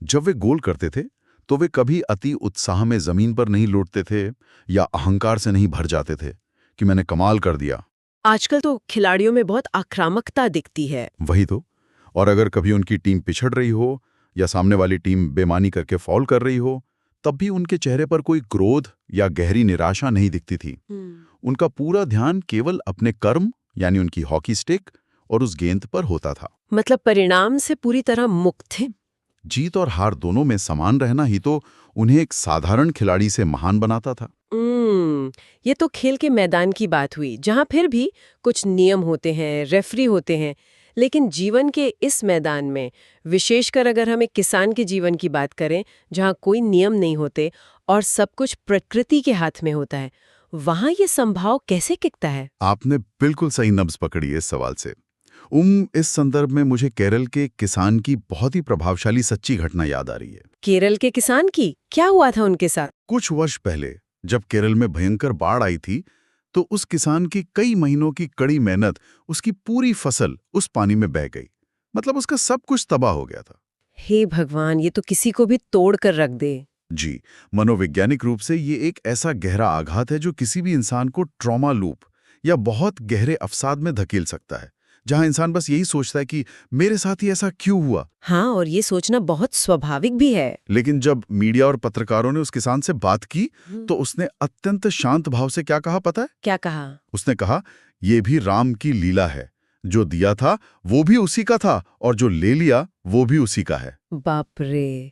जब वे गोल करते थे तो वे कभी अति उत्साह में जमीन पर नहीं लौटते थे या अहंकार से नहीं भर जाते थे कि मैंने कमाल कर दिया। आजकल तो खिलाड़ियों में बहुत आक्रामकता दिखती है। वही तो। और अगर कभी उनकी टीम पिछड़ रही हो या सामने वाली टीम बेईमानी करके फॉल कर रही हो, तब भी उनके चेहरे पर कोई क्रोध या गहरी निराशा नहीं दिखती थी। उनका पूरा ध्यान केवल अपने कर्म यानी उनकी हॉकी स्टिक और उस गेंद पर होता था। मतलब परिणाम से पूरी तरह मुक्त थे। जीत और हार दोनों में समान रहना ही तो उन्हें एक साधारण खिलाड़ी से महान बनाता था। ये तो खेल के मैदान की बात हुई, जहां फिर भी कुछ नियम होते हैं, रेफरी होते हैं। लेकिन जीवन के इस मैदान में, विशेषकर अगर हम एक किसान के जीवन की बात करें, जहां कोई नियम नहीं होते और सब कुछ प्रकृति के हाथ में होता है, वहां ये संभाव कैसे टिकता है? आपने बिल्कुल सही नब्ज पकड़ी है इस सवाल से। इस संदर्भ में मुझे केरल के किसान की बहुत ही प्रभावशाली सच्ची घटना याद आ रही है। केरल के किसान की क्या हुआ था उनके साथ? कुछ वर्ष पहले जब केरल में भयंकर बाढ़ आई थी, तो उस किसान की कई महीनों की कड़ी मेहनत, उसकी पूरी फसल उस पानी में बह गई। मतलब उसका सब कुछ तबाह हो गया था। हे भगवान, ये तो किसी को भी तोड़ कर रख दे। जी, मनोवैज्ञानिक रूप से ये एक ऐसा गहरा आघात है जो किसी भी इंसान को ट्रॉमा लूप या बहुत गहरे अवसाद में धकेल सकता है, जहां इंसान बस यही सोचता है कि मेरे साथ ही ऐसा क्यों हुआ। हाँ, और ये सोचना बहुत स्वाभाविक भी है। लेकिन जब मीडिया और पत्रकारों ने उस किसान से बात की, तो उसने अत्यंत शांत भाव से क्या कहा पता है? क्या कहा? उसने कहा, ये भी राम की लीला है। जो दिया था वो भी उसी का था और जो ले लिया वो भी उसी का है। बाप रे,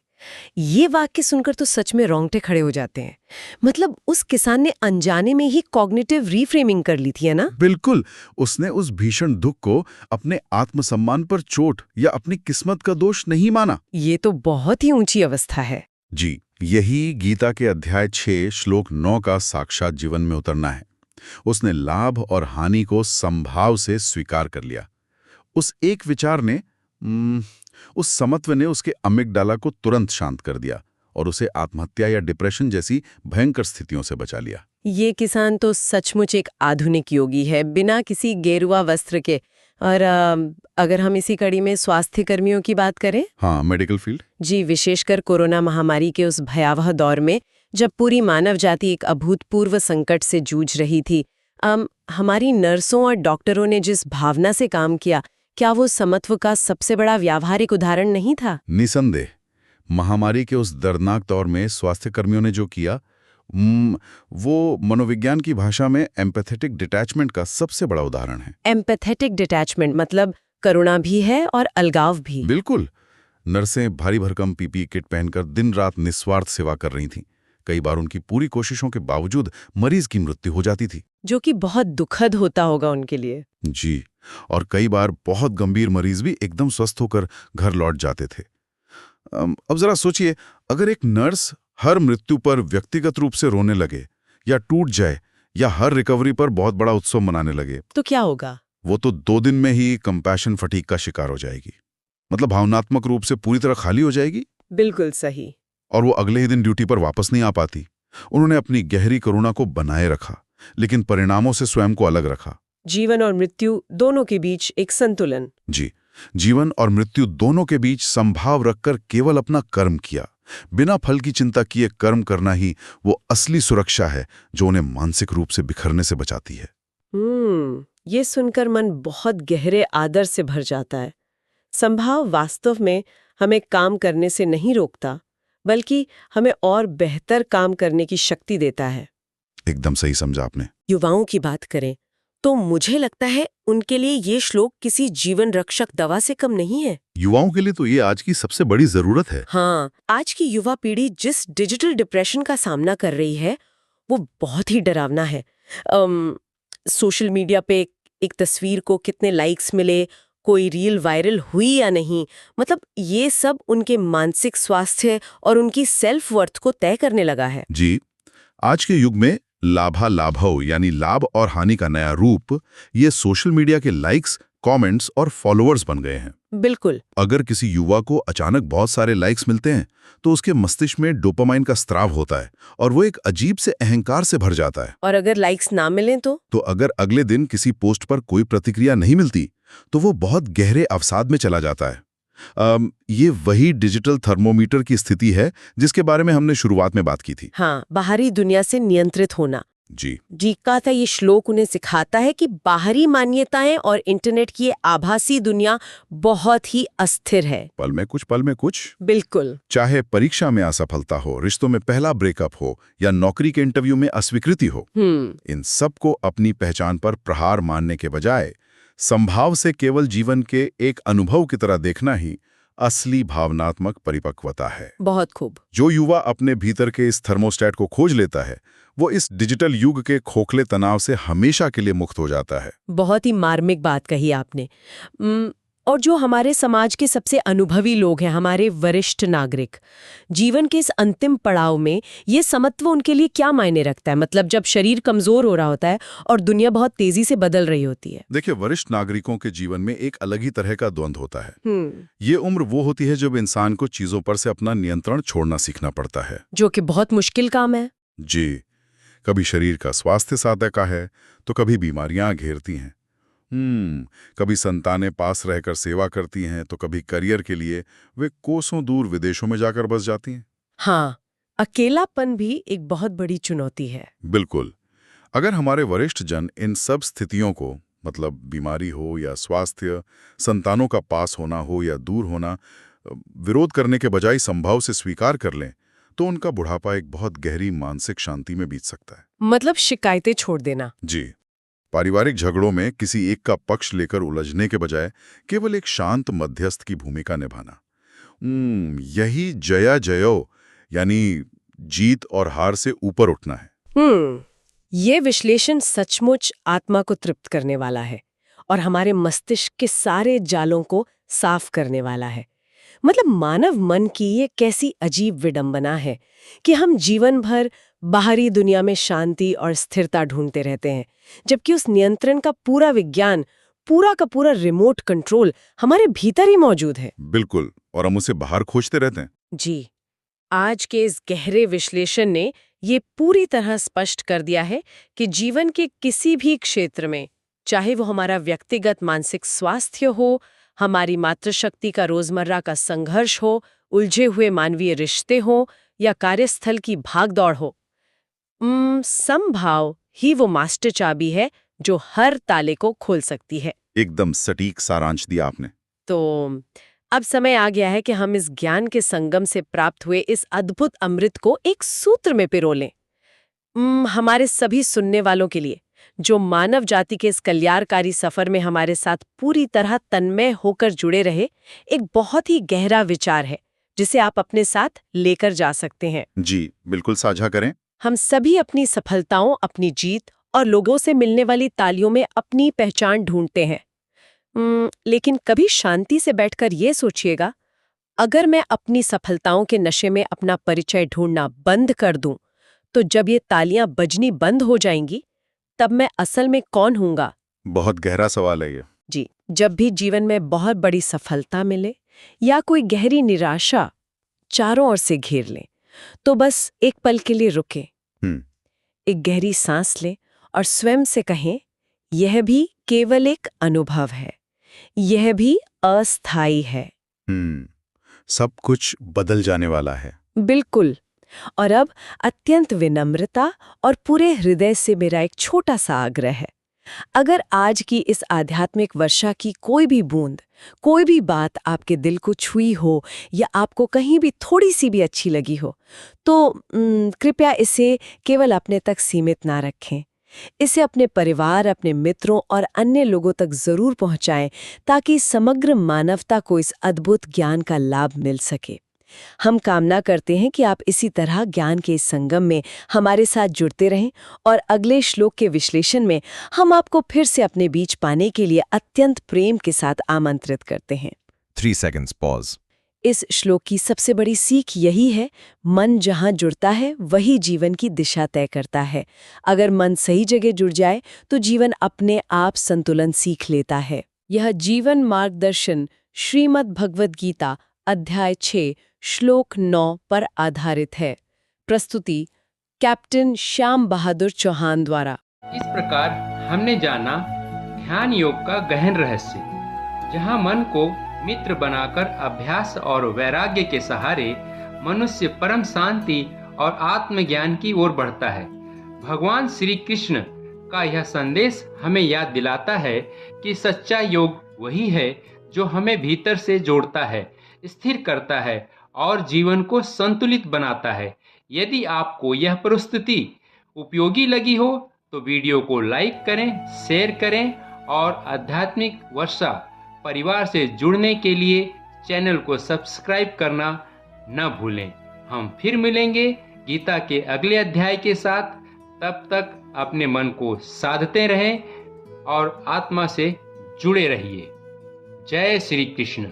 ये वाक्य सुनकर तो सच में रोंगटे खड़े हो जाते हैं। मतलब उस किसान ने अनजाने में ही कॉग्निटिव रीफ्रेमिंग कर ली थी, है ना? बिल्कुल। उसने उस भीषण दुख को अपने आत्मसम्मान पर चोट या अपनी किस्मत का दोष नहीं माना। ये तो बहुत ही ऊंची अवस्था है। जी, यही गीता के अध्याय 6 श्लोक 9 का साक्षात जीवन में उतरना है। उसने लाभ और हानि को संभाव से स्वीकार कर लिया। उस एक विचार ने, उस समत्व ने उसके अमिगडाला को तुरंत शांत कर दिया और उसे आत्महत्या या डिप्रेशन जैसी भयंकर स्थितियों से बचा लिया। ये किसान तो सचमुच एक आधुनिक योगी है, बिना किसी गेरुआ वस्त्र के। और अगर हम इसी कड़ी में स्वास्थ्य कर्मियों की बात करें, हाँ, मेडिकल फील्ड। जी, विशेषकर कोरोना महामारी के उस भयावह दौर में, जब पूरी मानव जाति एक अभूतपूर्व संकट से जूझ रही थी, हमारी नर्सों और डॉक्टरों ने जिस भावना से काम किया, क्या वो समत्व का सबसे बड़ा व्यावहारिक उदाहरण नहीं था? निसंदेह, महामारी के उस दर्दनाक दौर में स्वास्थ्य कर्मियों ने जो किया, वो मनोविज्ञान की भाषा में एम्पैथेटिक डिटैचमेंट का सबसे बड़ा उदाहरण है। एम्पैथेटिक डिटैचमेंट मतलब करुणा भी है और अलगाव भी। बिल्कुल। नर्सें भारी भरकम पीपीई किट पहनकर दिन रात निस्वार्थ सेवा कर रही थीं। कई बार उनकी पूरी कोशिशों के बावजूद मरीज की मृत्यु हो जाती थी, जो कि बहुत दुखद होता होगा उनके लिए। जी, और कई बार बहुत गंभीर मरीज भी एकदम स्वस्थ होकर घर लौट जाते थे। अब जरा सोचिए, अगर एक नर्स हर मृत्यु पर व्यक्तिगत रूप से रोने लगे या टूट जाए या हर रिकवरी पर बहुत बड़ा उत्सव मनाने लगे, तो क्या होगा? वो तो 2 दिन में ही कंपैशन फटीग का शिकार हो जाएगी। मतलब भावनात्मक रूप से पूरी तरह खाली हो जाएगी। बिल्कुल सही। और वो अगले ही दिन ड्यूटी पर वापस नहीं आ पाती। उन्होंने अपनी गहरी करुणा को बनाए रखा, लेकिन परिणामों से स्वयं को अलग रखा। जीवन और मृत्यु दोनों के बीच एक संतुलन। जी, जीवन और मृत्यु दोनों के बीच संभाव रखकर केवल अपना कर्म किया, बिना फल की चिंता किए कर्म करना ही वो असली सुरक्षा है जो उन्हें मानसिक रूप से बिखरने से बचाती है। ये सुनकर मन बहुत गहरे आदर से भर जाता है। संभाव वास्तव में हमें काम करने से नहीं रोकता, बल्कि हमें और बेहतर काम करने की शक्ति देता है। एकदम सही समझा आपने। युवाओं की बात करें तो मुझे लगता है उनके लिए ये श्लोक किसी जीवन रक्षक दवा से कम नहीं है। युवाओं के लिए तो ये आज की सबसे बड़ी जरूरत है। हाँ, आज की युवा पीढ़ी जिस डिजिटल डिप्रेशन का सामना कर रही है, वो बहुत ही डरावना है। सोशल मीडिया पे एक तस्वीर को कितने लाइक्स मिले, कोई रील वायरल हुई या नहीं, मतलब ये सब उनके मानसिक स्वास्थ्य और उनकी सेल्फ वर्थ को तय करने लगा है। जी, आज के युग में लाभालाभव यानी लाभ और हानि का नया रूप ये सोशल मीडिया के लाइक्स, कमेंट्स और फॉलोअर्स बन गए हैं। बिल्कुल। अगर किसी युवा को अचानक बहुत सारे लाइक्स मिलते हैं तो उसके मस्तिष्क में डोपामाइन का स्राव होता है और वो एक अजीब से अहंकार से भर जाता है। और अगर लाइक्स ना मिलें तो अगर अगले दिन किसी पोस्ट पर कोई प्रतिक्रिया नहीं मिलती तो वो बहुत गहरे अवसाद में चला जाता है। ये वही डिजिटल थर्मोमीटर की स्थिति है जिसके बारे में हमने शुरुआत में बात की थी। हाँ, बाहरी दुनिया से नियंत्रित होना। जी जी का था ये श्लोक उन्हें सिखाता है कि बाहरी मान्यताएं और इंटरनेट की ये आभासी दुनिया बहुत ही अस्थिर है। पल में कुछ बिल्कुल। चाहे परीक्षा में असफलता हो, रिश्तों में पहला ब्रेकअप हो या नौकरी के इंटरव्यू में अस्वीकृति हो, इन सब को अपनी पहचान पर प्रहार मानने के बजाय संभाव से केवल जीवन के एक अनुभव की तरह देखना ही असली भावनात्मक परिपक्वता है। बहुत खूब। जो युवा अपने भीतर के इस थर्मोस्टेट को खोज लेता है, वो इस डिजिटल युग के खोखले तनाव से हमेशा के लिए मुक्त हो जाता है। बहुत ही मार्मिक बात कही आपने। और जो हमारे समाज के सबसे अनुभवी लोग हैं, हमारे वरिष्ठ नागरिक, जीवन के इस अंतिम पड़ाव में ये समत्व उनके लिए क्या मायने रखता है? मतलब जब शरीर कमजोर हो रहा होता है और दुनिया बहुत तेजी से बदल रही होती है। देखिए, वरिष्ठ नागरिकों के जीवन में एक अलग ही तरह का द्वंद्व होता है। ये उम्र वो होती है जब इंसान को चीजों पर से अपना नियंत्रण छोड़ना सीखना पड़ता है, जो कि बहुत मुश्किल काम है। जी, कभी शरीर का स्वास्थ्य सादा का है तो कभी बीमारियां घेरती हैं। कभी संतानें पास रहकर सेवा करती हैं तो कभी करियर के लिए वे कोसों दूर विदेशों में जाकर बस जाती हैं। हाँ, अकेलापन भी एक बहुत बड़ी चुनौती है। बिल्कुल। अगर हमारे वरिष्ठ जन इन सब स्थितियों को, मतलब बीमारी हो या स्वास्थ्य, संतानों का पास होना हो या दूर होना, विरोध करने के बजाय संभाव से स्वीकार कर लें, तो उनका बुढ़ापा एक बहुत गहरी मानसिक शांति में बीत सकता है। मतलब शिकायतें छोड़ देना। जी, पारिवारिक झगड़ों में किसी एक का पक्ष लेकर उलझने के बजाय केवल एक शांत मध्यस्थ की भूमिका निभाना, यही जया जयो यानी जीत और हार से ऊपर उठना है। ये विश्लेषण सचमुच आत्मा को तृप्त करने वाला है और हमारे मस्तिष्क के सारे जालों को साफ करने वाला है। मतलब मानव मन की ये कैसी अजीब विडंबना है कि हम जीवन भर बाहरी दुनिया में शांति और स्थिरता ढूंढते रहते हैं, जबकि उस नियंत्रण का पूरा विज्ञान, पूरा का पूरा रिमोट कंट्रोल हमारे भीतर ही मौजूद है। बिल्कुल, और हम उसे बाहर खोजते रहते हैं। जी, आज के इस गहरे विश्लेषण ने ये पूरी तरह स्पष्ट कर दिया है कि जीवन के किसी भी क्षेत्र में, चाहे वो हमारा व्यक्तिगत मानसिक स्वास्थ्य हो, हमारी मातृशक्ति का रोजमर्रा का संघर्ष हो, उलझे हुए मानवीय रिश्ते हो या कार्यस्थल की भागदौड़ हो, संभाव ही वो मास्टर चाबी है जो हर ताले को खोल सकती है। एकदम सटीक सारांश दिया आपने। तो अब समय आ गया है कि हम इस ज्ञान के संगम से प्राप्त हुए इस अद्भुत अमृत को एक सूत्र में पिरो लें। हमारे सभी सुनने वालों के लिए, जो मानव जाति के इस कल्याणकारी सफर में हमारे साथ पूरी तरह तन्मय होकर जुड़े रहे, एक बहुत ही गहरा विचार है जिसे आप अपने साथ लेकर जा सकते हैं। जी, बिल्कुल साझा करें। हम सभी अपनी सफलताओं, अपनी जीत और लोगों से मिलने वाली तालियों में अपनी पहचान ढूंढते हैं। लेकिन कभी शांति से बैठकर ये सोचिएगा, अगर मैं अपनी सफलताओं के नशे में अपना परिचय ढूंढना बंद कर दूं, तो जब ये तालियां बजनी बंद हो जाएंगी, तब मैं असल में कौन हूंगा? बहुत गहरा सवाल है ये। जी, जब भी जीवन में बहुत बड़ी सफलता मिले या कोई गहरी निराशा चारों ओर से घेर ले, तो बस एक पल के लिए रुके, एक गहरी सांस लें और स्वयं से कहें, यह भी केवल एक अनुभव है, यह भी अस्थायी है। सब कुछ बदल जाने वाला है। बिल्कुल। और अब अत्यंत विनम्रता और पूरे हृदय से मेरा एक छोटा सा आग्रह है, अगर आज की इस आध्यात्मिक वर्षा की कोई भी बूंद, कोई भी बात आपके दिल को छुई हो या आपको कहीं भी थोड़ी सी भी अच्छी लगी हो, तो कृपया इसे केवल अपने तक सीमित ना रखें। इसे अपने परिवार, अपने मित्रों और अन्य लोगों तक जरूर पहुंचाएं, ताकि समग्र मानवता को इस अद्भुत ज्ञान का लाभ मिल सके। हम कामना करते हैं कि आप इसी तरह ज्ञान के इस संगम में हमारे साथ जुड़ते रहें और अगले श्लोक के विश्लेषण में हम आपको फिर से अपने बीच पाने के लिए अत्यंत प्रेम के साथ आमंत्रित करते हैं। 3 seconds pause। इस श्लोक की सबसे बड़ी सीख यही है, मन जहां जुड़ता है वही जीवन की दिशा तय करता है। अगर मन सही जगह जुड़ जाए तो जीवन अपने आप संतुलन सीख लेता है। यह जीवन मार्गदर्शन श्रीमद् भगवद गीता अध्याय 6 श्लोक 9 पर आधारित है। प्रस्तुति कैप्टन श्याम बहादुर चौहान द्वारा। इस प्रकार हमने जाना ध्यान योग का गहन रहस्य, जहां मन को मित्र बनाकर अभ्यास और वैराग्य के सहारे मनुष्य परम शांति और आत्मज्ञान की ओर बढ़ता है। भगवान श्री कृष्ण का यह संदेश हमें याद दिलाता है कि सच्चा योग वही है जो हमें भीतर से जोड़ता है, स्थिर करता है और जीवन को संतुलित बनाता है। यदि आपको यह प्रस्तुति उपयोगी लगी हो तो वीडियो को लाइक करें, शेयर करें और आध्यात्मिक वर्षा परिवार से जुड़ने के लिए चैनल को सब्सक्राइब करना न भूलें। हम फिर मिलेंगे गीता के अगले अध्याय के साथ। तब तक अपने मन को साधते रहें और आत्मा से जुड़े रहिए। जय श्री कृष्ण।